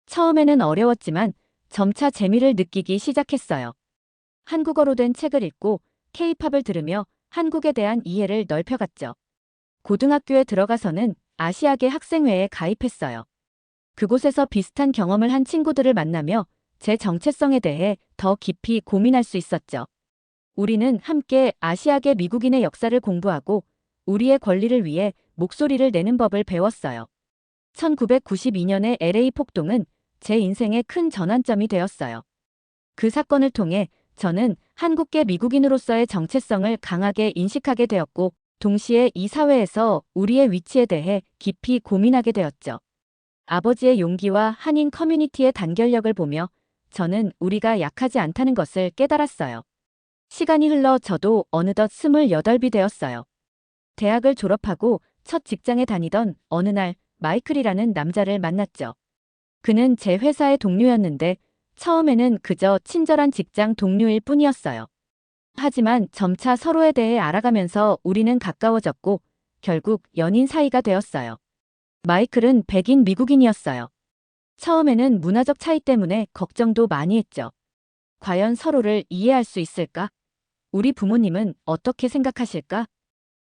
처음에는 어려웠지만 점차 재미를 느끼기 시작했어요. 한국어로 된 책을 읽고 K-팝을 들으며 한국에 대한 이해를 넓혀갔죠. 고등학교에 들어가서는 아시아계 학생회에 가입했어요. 그곳에서 비슷한 경험을 한 친구들을 만나며 제 정체성에 대해 더 깊이 고민할 수 있었죠. 우리는 함께 아시아계 미국인의 역사를 공부하고 우리의 권리를 위해 목소리를 내는 법을 배웠어요. 1992년의 LA 폭동은 제 인생의 큰 전환점이 되었어요. 그 사건을 통해 저는 한국계 미국인으로서의 정체성을 강하게 인식하게 되었고 동시에 이 사회에서 우리의 위치에 대해 깊이 고민하게 되었죠. 아버지의 용기와 한인 커뮤니티의 단결력을 보며 저는 우리가 약하지 않다는 것을 깨달았어요. 시간이 흘러 저도 어느덧 28이 되었어요. 대학을 졸업하고 첫 직장에 다니던 어느 날 마이클이라는 남자를 만났죠. 그는 제 회사의 동료였는데 처음에는 그저 친절한 직장 동료일 뿐이었어요. 하지만 점차 서로에 대해 알아가면서 우리는 가까워졌고 결국 연인 사이가 되었어요. 마이클은 백인 미국인이었어요. 처음에는 문화적 차이 때문에 걱정도 많이 했죠. 과연 서로를 이해할 수 있을까? 우리 부모님은 어떻게 생각하실까?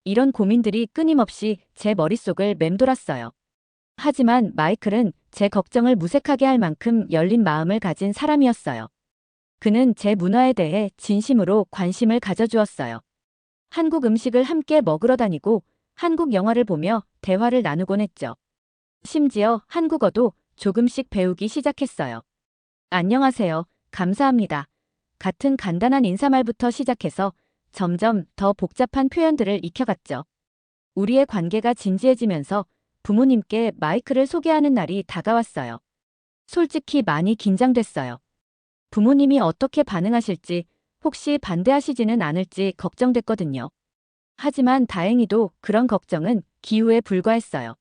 이런 고민들이 끊임없이 제 머릿속을 맴돌았어요. 하지만 마이클은 제 걱정을 무색하게 할 만큼 열린 마음을 가진 사람이었어요. 그는 제 문화에 대해 진심으로 관심을 가져주었어요. 한국 음식을 함께 먹으러 다니고 한국 영화를 보며 대화를 나누곤 했죠. 심지어 한국어도 조금씩 배우기 시작했어요. 안녕하세요. 감사합니다. 같은 간단한 인사말부터 시작해서 점점 더 복잡한 표현들을 익혀갔죠. 우리의 관계가 진지해지면서 부모님께 마이클을 소개하는 날이 다가왔어요. 솔직히 많이 긴장됐어요. 부모님이 어떻게 반응하실지, 혹시 반대하시지는 않을지 걱정됐거든요. 하지만 다행히도 그런 걱정은 기우에 불과했어요.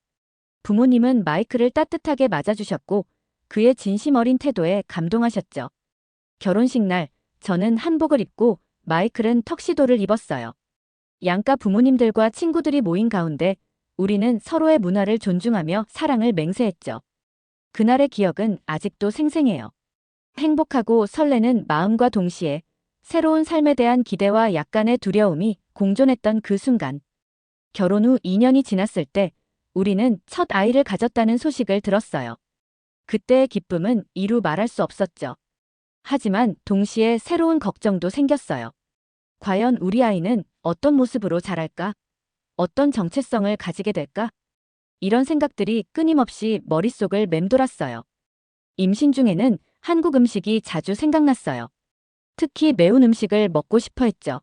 부모님은 마이클을 따뜻하게 맞아주셨고 그의 진심 어린 태도에 감동하셨죠. 결혼식 날, 저는 한복을 입고 마이클은 턱시도를 입었어요. 양가 부모님들과 친구들이 모인 가운데 우리는 서로의 문화를 존중하며 사랑을 맹세했죠. 그날의 기억은 아직도 생생해요. 행복하고 설레는 마음과 동시에 새로운 삶에 대한 기대와 약간의 두려움이 공존했던 그 순간. 결혼 후 2년이 지났을 때 우리는 첫 아이를 가졌다는 소식을 들었어요. 그때의 기쁨은 이루 말할 수 없었죠. 하지만 동시에 새로운 걱정도 생겼어요. 과연 우리 아이는 어떤 모습으로 자랄까? 어떤 정체성을 가지게 될까? 이런 생각들이 끊임없이 머릿속을 맴돌았어요. 임신 중에는 한국 음식이 자주 생각났어요. 특히 매운 음식을 먹고 싶어 했죠.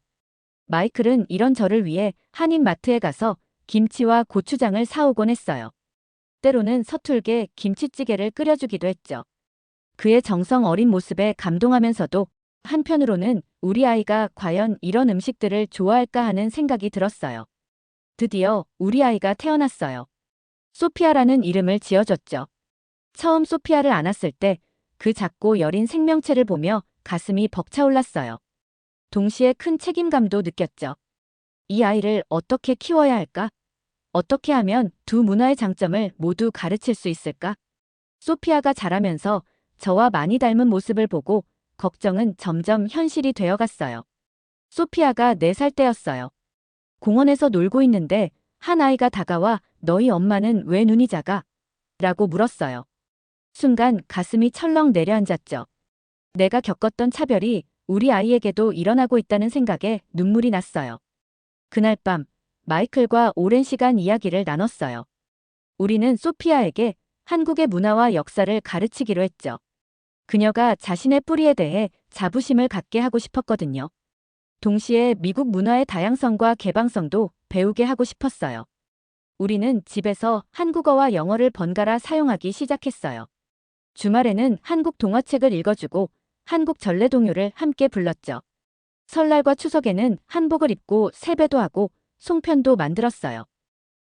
마이클은 이런 저를 위해 한인마트에 가서 김치와 고추장을 사오곤 했어요. 때로는 서툴게 김치찌개를 끓여주기도 했죠. 그의 정성 어린 모습에 감동하면서도 한편으로는 우리 아이가 과연 이런 음식들을 좋아할까 하는 생각이 들었어요. 드디어 우리 아이가 태어났어요. 소피아라는 이름을 지어줬죠. 처음 소피아를 안았을 때 그 작고 여린 생명체를 보며 가슴이 벅차올랐어요. 동시에 큰 책임감도 느꼈죠. 이 아이를 어떻게 키워야 할까? 어떻게 하면 두 문화의 장점을 모두 가르칠 수 있을까? 소피아가 자라면서 저와 많이 닮은 모습을 보고 걱정은 점점 현실이 되어갔어요. 소피아가 4살 때였어요. 공원에서 놀고 있는데 한 아이가 다가와 너희 엄마는 왜 눈이 작아? 라고 물었어요. 순간 가슴이 철렁 내려앉았죠. 내가 겪었던 차별이 우리 아이에게도 일어나고 있다는 생각에 눈물이 났어요. 그날 밤 마이클과 오랜 시간 이야기를 나눴어요. 우리는 소피아에게 한국의 문화와 역사를 가르치기로 했죠. 그녀가 자신의 뿌리에 대해 자부심을 갖게 하고 싶었거든요. 동시에 미국 문화의 다양성과 개방성도 배우게 하고 싶었어요. 우리는 집에서 한국어와 영어를 번갈아 사용하기 시작했어요. 주말에는 한국 동화책을 읽어주고 한국 전래동요를 함께 불렀죠. 설날과 추석에는 한복을 입고 세배도 하고 송편도 만들었어요.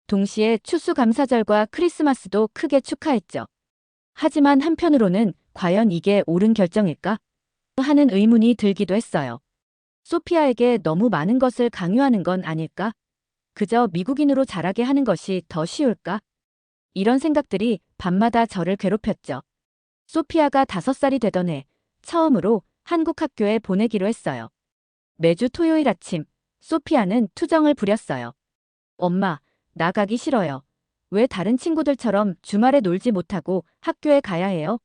동시에 추수감사절과 크리스마스도 크게 축하했죠. 하지만 한편으로는 과연 이게 옳은 결정일까? 하는 의문이 들기도 했어요. 소피아에게 너무 많은 것을 강요하는 건 아닐까? 그저 미국인으로 자라게 하는 것이 더 쉬울까? 이런 생각들이 밤마다 저를 괴롭혔죠. 소피아가 5살이 되던 해 처음으로 한국 학교에 보내기로 했어요. 매주 토요일 아침 소피아는 투정을 부렸어요. 엄마, 나 가기 싫어요. 왜 다른 친구들처럼 주말에 놀지 못하고 학교에 가야 해요?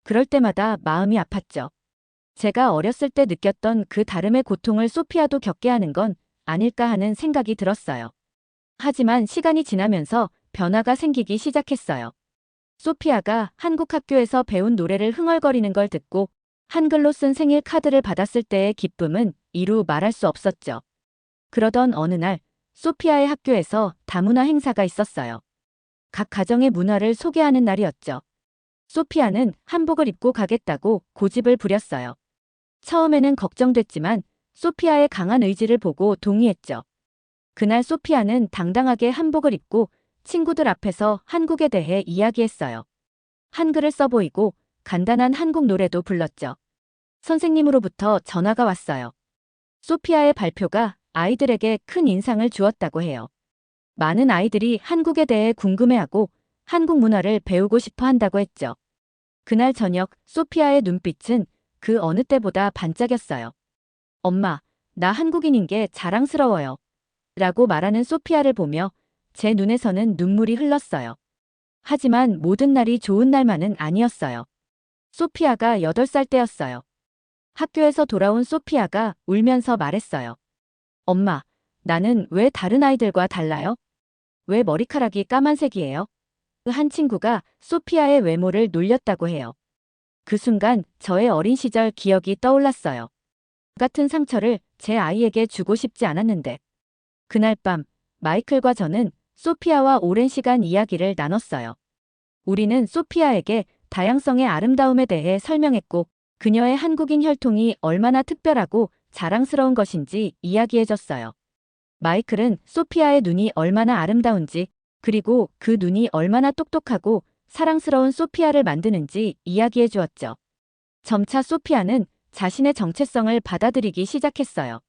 그럴 때마다 마음이 아팠죠. 제가 어렸을 때 느꼈던 그 다름의 고통을 소피아도 겪게 하는 건 아닐까 하는 생각이 들었어요. 하지만 시간이 지나면서 변화가 생기기 시작했어요. 소피아가 한국 학교에서 배운 노래를 흥얼거리는 걸 듣고 한글로 쓴 생일 카드를 받았을 때의 기쁨은 이루 말할 수 없었죠. 그러던 어느 날 소피아의 학교에서 다문화 행사가 있었어요. 각 가정의 문화를 소개하는 날이었죠. 소피아는 한복을 입고 가겠다고 고집을 부렸어요. 처음에는 걱정됐지만 소피아의 강한 의지를 보고 동의했죠. 그날 소피아는 당당하게 한복을 입고 친구들 앞에서 한국에 대해 이야기했어요. 한글을 써보이고 간단한 한국 노래도 불렀죠. 선생님으로부터 전화가 왔어요. 소피아의 발표가 아이들에게 큰 인상을 주었다고 해요. 많은 아이들이 한국에 대해 궁금해하고 한국 문화를 배우고 싶어 한다고 했죠. 그날 저녁 소피아의 눈빛은 그 어느 때보다 반짝였어요. 엄마, 나 한국인인 게 자랑스러워요. 라고 말하는 소피아를 보며 제 눈에서는 눈물이 흘렀어요. 하지만 모든 날이 좋은 날만은 아니었어요. 소피아가 8살 때였어요. 학교에서 돌아온 소피아가 울면서 말했어요. 엄마, 나는 왜 다른 아이들과 달라요? 왜 머리카락이 까만색이에요? 그 한 친구가 소피아의 외모를 놀렸다고 해요. 그 순간 저의 어린 시절 기억이 떠올랐어요. 같은 상처를 제 아이에게 주고 싶지 않았는데. 그날 밤 마이클과 저는 소피아와 오랜 시간 이야기를 나눴어요. 우리는 소피아에게 다양성의 아름다움에 대해 설명했고 그녀의 한국인 혈통이 얼마나 특별하고 자랑스러운 것인지 이야기해줬어요. 마이클은 소피아의 눈이 얼마나 아름다운지 그리고 그 눈이 얼마나 똑똑하고 사랑스러운 소피아를 만드는지 이야기해 주었죠. 점차 소피아는 자신의 정체성을 받아들이기 시작했어요.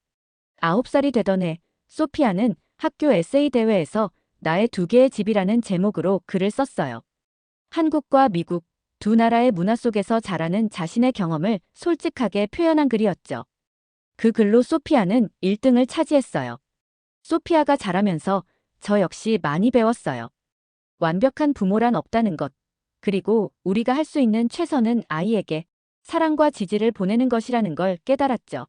9살이 되던 해 소피아는 학교 에세이 대회에서 나의 2개의 집이라는 제목으로 글을 썼어요. 한국과 미국 두 나라의 문화 속에서 자라는 자신의 경험을 솔직하게 표현한 글이었죠. 그 글로 소피아는 1등을 차지했어요. 소피아가 자라면서 저 역시 많이 배웠어요. 완벽한 부모란 없다는 것. 그리고 우리가 할 수 있는 최선은 아이에게 사랑과 지지를 보내는 것이라는 걸 깨달았죠.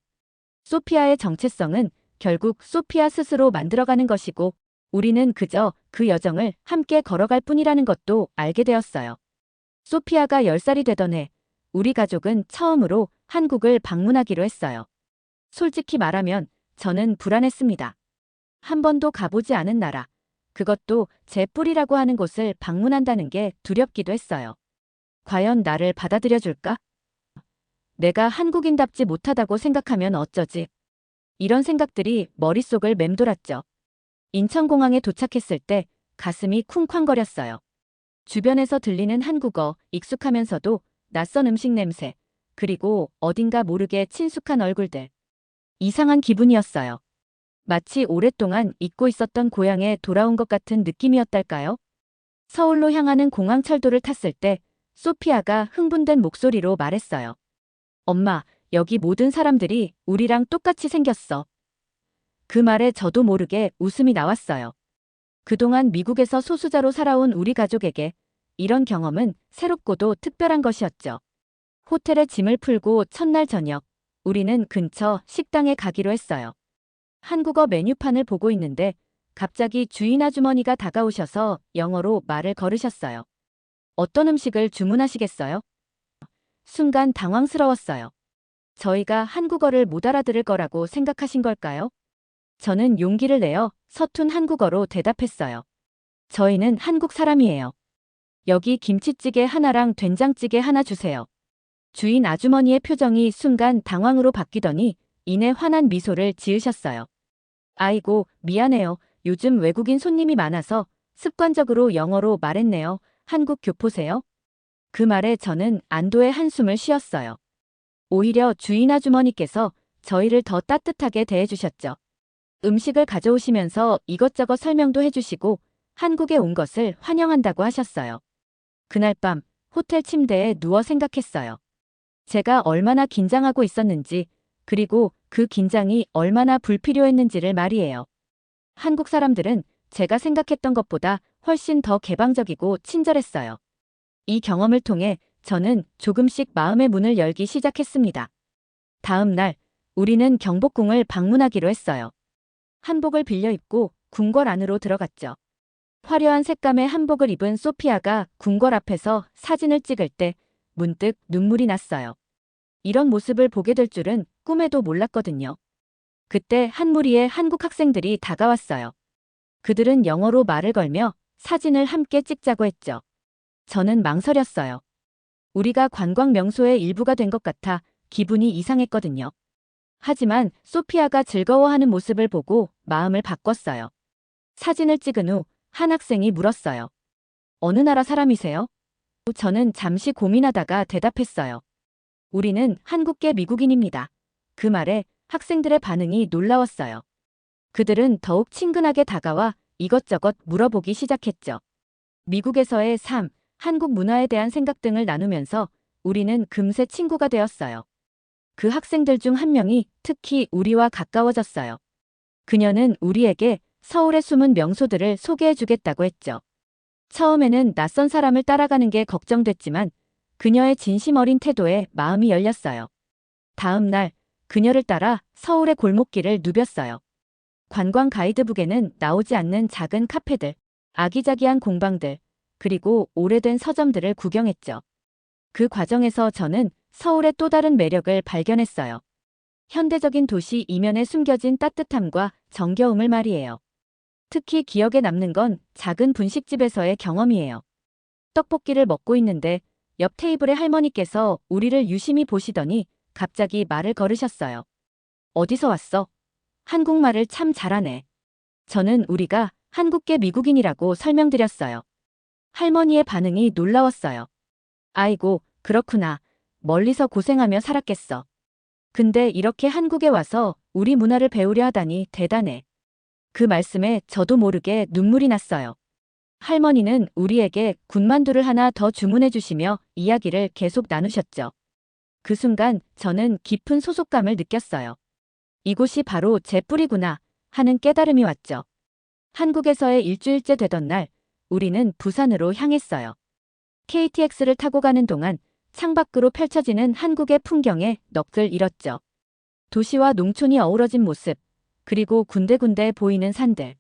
소피아의 정체성은 결국 소피아 스스로 만들어가는 것이고 우리는 그저 그 여정을 함께 걸어갈 뿐이라는 것도 알게 되었어요. 소피아가 10살이 되던 해 우리 가족은 처음으로 한국을 방문하기로 했어요. 솔직히 말하면 저는 불안했습니다. 한 번도 가보지 않은 나라, 그것도 제 뿌리라고 하는 곳을 방문한다는 게 두렵기도 했어요. 과연 나를 받아들여 줄까? 내가 한국인답지 못하다고 생각하면 어쩌지? 이런 생각들이 머릿속을 맴돌았죠. 인천공항에 도착했을 때 가슴이 쿵쾅거렸어요. 주변에서 들리는 한국어, 익숙하면서도 낯선 음식 냄새, 그리고 어딘가 모르게 친숙한 얼굴들. 이상한 기분이었어요. 마치 오랫동안 잊고 있었던 고향에 돌아온 것 같은 느낌이었달까요? 서울로 향하는 공항철도를 탔을 때 소피아가 흥분된 목소리로 말했어요. 엄마, 여기 모든 사람들이 우리랑 똑같이 생겼어. 그 말에 저도 모르게 웃음이 나왔어요. 그동안 미국에서 소수자로 살아온 우리 가족에게 이런 경험은 새롭고도 특별한 것이었죠. 호텔에 짐을 풀고 첫날 저녁, 우리는 근처 식당에 가기로 했어요. 한국어 메뉴판을 보고 있는데 갑자기 주인 아주머니가 다가오셔서 영어로 말을 걸으셨어요. 어떤 음식을 주문하시겠어요? 순간 당황스러웠어요. 저희가 한국어를 못 알아들을 거라고 생각하신 걸까요? 저는 용기를 내어 서툰 한국어로 대답했어요. 저희는 한국 사람이에요. 여기 김치찌개 하나랑 된장찌개 하나 주세요. 주인 아주머니의 표정이 순간 당황으로 바뀌더니 이내 환한 미소를 지으셨어요. 아이고, 미안해요. 요즘 외국인 손님이 많아서 습관적으로 영어로 말했네요. 한국 교포세요? 그 말에 저는 안도의 한숨을 쉬었어요. 오히려 주인 아주머니께서 저희를 더 따뜻하게 대해주셨죠. 음식을 가져오시면서 이것저것 설명도 해주시고 한국에 온 것을 환영한다고 하셨어요. 그날 밤 호텔 침대에 누워 생각했어요. 제가 얼마나 긴장하고 있었는지, 그리고 그 긴장이 얼마나 불필요했는지를 말이에요. 한국 사람들은 제가 생각했던 것보다 훨씬 더 개방적이고 친절했어요. 이 경험을 통해 저는 조금씩 마음의 문을 열기 시작했습니다. 다음 날 우리는 경복궁을 방문하기로 했어요. 한복을 빌려 입고 궁궐 안으로 들어갔죠. 화려한 색감의 한복을 입은 소피아가 궁궐 앞에서 사진을 찍을 때 문득 눈물이 났어요. 이런 모습을 보게 될 줄은 꿈에도 몰랐거든요. 그때 한 무리의 한국 학생들이 다가왔어요. 그들은 영어로 말을 걸며 사진을 함께 찍자고 했죠. 저는 망설였어요. 우리가 관광 명소의 일부가 된 것 같아 기분이 이상했거든요. 하지만 소피아가 즐거워하는 모습을 보고 마음을 바꿨어요. 사진을 찍은 후 한 학생이 물었어요. 어느 나라 사람이세요? 저는 잠시 고민하다가 대답했어요. 우리는 한국계 미국인입니다. 그 말에 학생들의 반응이 놀라웠어요. 그들은 더욱 친근하게 다가와 이것저것 물어보기 시작했죠. 미국에서의 삶, 한국 문화에 대한 생각 등을 나누면서 우리는 금세 친구가 되었어요. 그 학생들 중 한 명이 특히 우리와 가까워졌어요. 그녀는 우리에게 서울의 숨은 명소들을 소개해 주겠다고 했죠. 처음에는 낯선 사람을 따라가는 게 걱정됐지만 그녀의 진심 어린 태도에 마음이 열렸어요. 다음 날 그녀를 따라 서울의 골목길을 누볐어요. 관광 가이드북에는 나오지 않는 작은 카페들, 아기자기한 공방들, 그리고 오래된 서점들을 구경했죠. 그 과정에서 저는 서울의 또 다른 매력을 발견했어요. 현대적인 도시 이면에 숨겨진 따뜻함과 정겨움을 말이에요. 특히 기억에 남는 건 작은 분식집에서의 경험이에요. 떡볶이를 먹고 있는데 옆 테이블의 할머니께서 우리를 유심히 보시더니 갑자기 말을 걸으셨어요. 어디서 왔어? 한국말을 참 잘하네. 저는 우리가 한국계 미국인이라고 설명드렸어요. 할머니의 반응이 놀라웠어요. 아이고, 그렇구나. 멀리서 고생하며 살았겠어. 근데 이렇게 한국에 와서 우리 문화를 배우려 하다니 대단해. 그 말씀에 저도 모르게 눈물이 났어요. 할머니는 우리에게 군만두를 하나 더 주문해 주시며 이야기를 계속 나누셨죠. 그 순간 저는 깊은 소속감을 느꼈어요. 이곳이 바로 제 뿌리구나 하는 깨달음이 왔죠. 한국에서의 일주일째 되던 날, 우리는 부산으로 향했어요. KTX를 타고 가는 동안 창밖으로 펼쳐지는 한국의 풍경에 넋을 잃었죠. 도시와 농촌이 어우러진 모습, 그리고 군데군데 보이는 산들.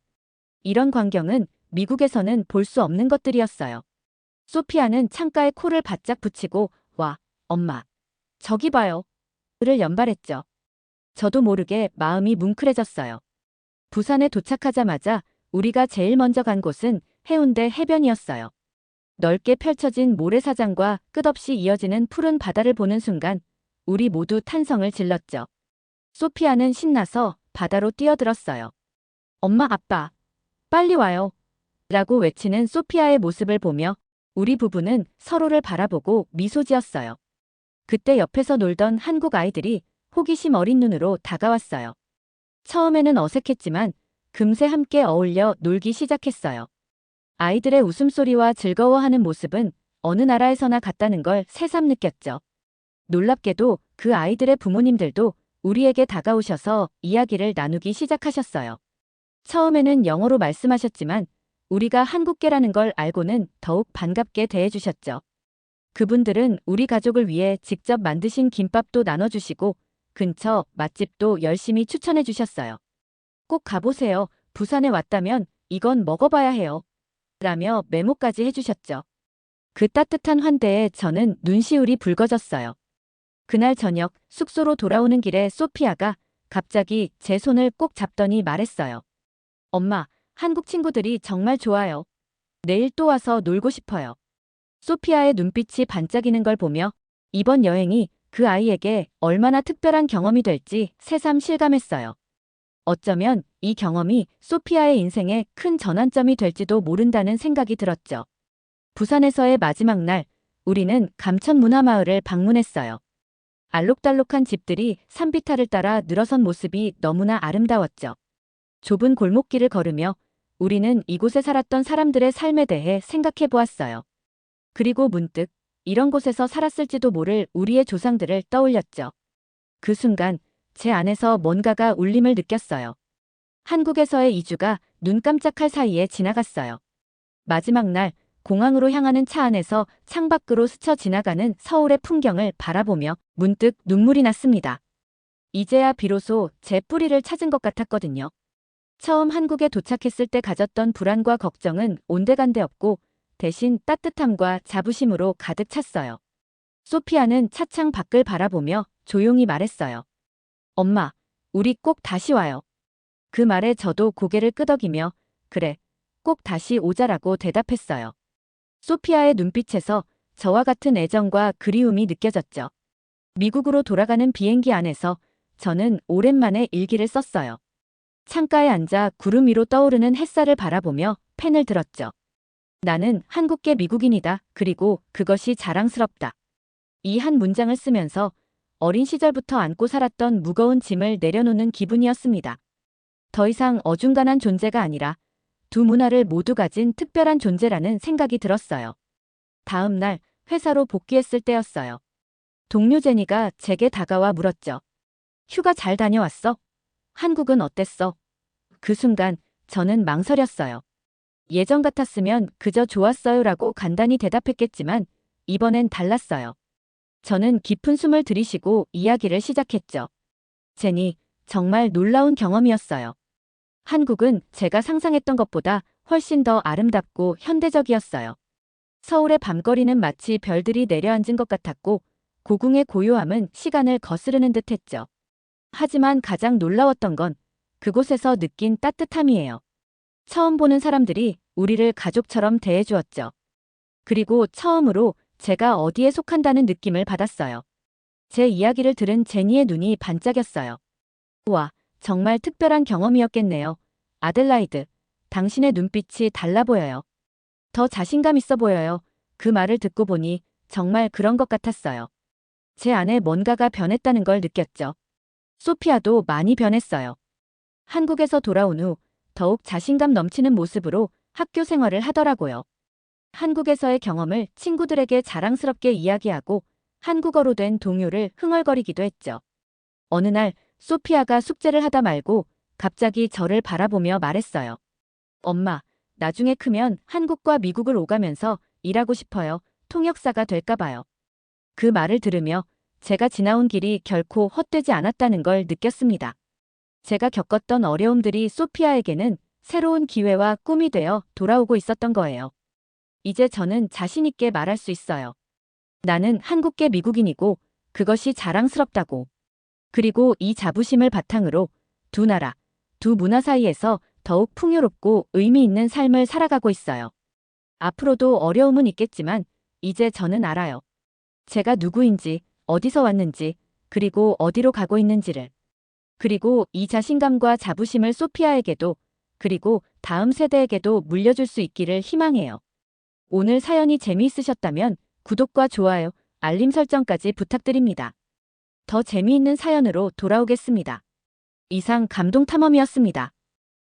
이런 광경은 미국에서는 볼 수 없는 것들이었어요. 소피아는 창가에 코를 바짝 붙이고 와, 엄마. 저기 봐요. 를 연발했죠. 저도 모르게 마음이 뭉클해졌어요. 부산에 도착하자마자 우리가 제일 먼저 간 곳은 해운대 해변이었어요. 넓게 펼쳐진 모래사장과 끝없이 이어지는 푸른 바다를 보는 순간 우리 모두 탄성을 질렀죠. 소피아는 신나서 바다로 뛰어들었어요. 엄마, 아빠, 빨리 와요. 라고 외치는 소피아의 모습을 보며 우리 부부는 서로를 바라보고 미소 지었어요. 그때 옆에서 놀던 한국 아이들이 호기심 어린 눈으로 다가왔어요. 처음에는 어색했지만 금세 함께 어울려 놀기 시작했어요. 아이들의 웃음소리와 즐거워하는 모습은 어느 나라에서나 같다는 걸 새삼 느꼈죠. 놀랍게도 그 아이들의 부모님들도 우리에게 다가오셔서 이야기를 나누기 시작하셨어요. 처음에는 영어로 말씀하셨지만 우리가 한국계라는 걸 알고는 더욱 반갑게 대해주셨죠. 그분들은 우리 가족을 위해 직접 만드신 김밥도 나눠주시고 근처 맛집도 열심히 추천해 주셨어요. 꼭 가보세요. 부산에 왔다면 이건 먹어봐야 해요. 라며 메모까지 해주셨죠. 그 따뜻한 환대에 저는 눈시울이 붉어졌어요. 그날 저녁 숙소로 돌아오는 길에 소피아가 갑자기 제 손을 꼭 잡더니 말했어요. 엄마, 한국 친구들이 정말 좋아요. 내일 또 와서 놀고 싶어요. 소피아의 눈빛이 반짝이는 걸 보며 이번 여행이 그 아이에게 얼마나 특별한 경험이 될지 새삼 실감했어요. 어쩌면 이 경험이 소피아의 인생에 큰 전환점이 될지도 모른다는 생각이 들었죠. 부산에서의 마지막 날, 우리는 감천문화마을을 방문했어요. 알록달록한 집들이 산비탈을 따라 늘어선 모습이 너무나 아름다웠죠. 좁은 골목길을 걸으며 우리는 이곳에 살았던 사람들의 삶에 대해 생각해 보았어요. 그리고 문득 이런 곳에서 살았을지도 모를 우리의 조상들을 떠올렸죠. 그 순간 제 안에서 뭔가가 울림을 느꼈어요. 한국에서의 이주가 눈 깜짝할 사이에 지나갔어요. 마지막 날 공항으로 향하는 차 안에서 창밖으로 스쳐 지나가는 서울의 풍경을 바라보며 문득 눈물이 났습니다. 이제야 비로소 제 뿌리를 찾은 것 같았거든요. 처음 한국에 도착했을 때 가졌던 불안과 걱정은 온데간데 없고 대신 따뜻함과 자부심으로 가득 찼어요. 소피아는 차창 밖을 바라보며 조용히 말했어요. 엄마, 우리 꼭 다시 와요. 그 말에 저도 고개를 끄덕이며 그래, 꼭 다시 오자라고 대답했어요. 소피아의 눈빛에서 저와 같은 애정과 그리움이 느껴졌죠. 미국으로 돌아가는 비행기 안에서 저는 오랜만에 일기를 썼어요. 창가에 앉아 구름 위로 떠오르는 햇살을 바라보며 펜을 들었죠. 나는 한국계 미국인이다. 그리고 그것이 자랑스럽다. 이 한 문장을 쓰면서 어린 시절부터 안고 살았던 무거운 짐을 내려놓는 기분이었습니다. 더 이상 어중간한 존재가 아니라 두 문화를 모두 가진 특별한 존재라는 생각이 들었어요. 다음 날 회사로 복귀했을 때였어요. 동료 제니가 제게 다가와 물었죠. 휴가 잘 다녀왔어? 한국은 어땠어? 그 순간 저는 망설였어요. 예전 같았으면 그저 좋았어요라고 간단히 대답했겠지만 이번엔 달랐어요. 저는 깊은 숨을 들이쉬고 이야기를 시작했죠. 제니, 정말 놀라운 경험이었어요. 한국은 제가 상상했던 것보다 훨씬 더 아름답고 현대적이었어요. 서울의 밤거리는 마치 별들이 내려앉은 것 같았고 고궁의 고요함은 시간을 거스르는 듯했죠. 하지만 가장 놀라웠던 건 그곳에서 느낀 따뜻함이에요. 처음 보는 사람들이 우리를 가족처럼 대해주었죠. 그리고 처음으로 제가 어디에 속한다는 느낌을 받았어요. 제 이야기를 들은 제니의 눈이 반짝였어요. 우와, 정말 특별한 경험이었겠네요. 아델라이드, 당신의 눈빛이 달라 보여요. 더 자신감 있어 보여요. 그 말을 듣고 보니 정말 그런 것 같았어요. 제 안에 뭔가가 변했다는 걸 느꼈죠. 소피아도 많이 변했어요. 한국에서 돌아온 후 더욱 자신감 넘치는 모습으로 학교 생활을 하더라고요. 한국에서의 경험을 친구들에게 자랑스럽게 이야기하고 한국어로 된 동요를 흥얼거리기도 했죠. 어느 날 소피아가 숙제를 하다 말고 갑자기 저를 바라보며 말했어요. 엄마, 나중에 크면 한국과 미국을 오가면서 일하고 싶어요. 통역사가 될까 봐요. 그 말을 들으며 제가 지나온 길이 결코 헛되지 않았다는 걸 느꼈습니다. 제가 겪었던 어려움들이 소피아에게는 새로운 기회와 꿈이 되어 돌아오고 있었던 거예요. 이제 저는 자신 있게 말할 수 있어요. 나는 한국계 미국인이고 그것이 자랑스럽다고. 그리고 이 자부심을 바탕으로 두 나라, 두 문화 사이에서 더욱 풍요롭고 의미 있는 삶을 살아가고 있어요. 앞으로도 어려움은 있겠지만 이제 저는 알아요. 제가 누구인지, 어디서 왔는지, 그리고 어디로 가고 있는지를. 그리고 이 자신감과 자부심을 소피아에게도, 그리고 다음 세대에게도 물려줄 수 있기를 희망해요. 오늘 사연이 재미있으셨다면 구독과 좋아요, 알림 설정까지 부탁드립니다. 더 재미있는 사연으로 돌아오겠습니다. 이상 감동탐험이었습니다.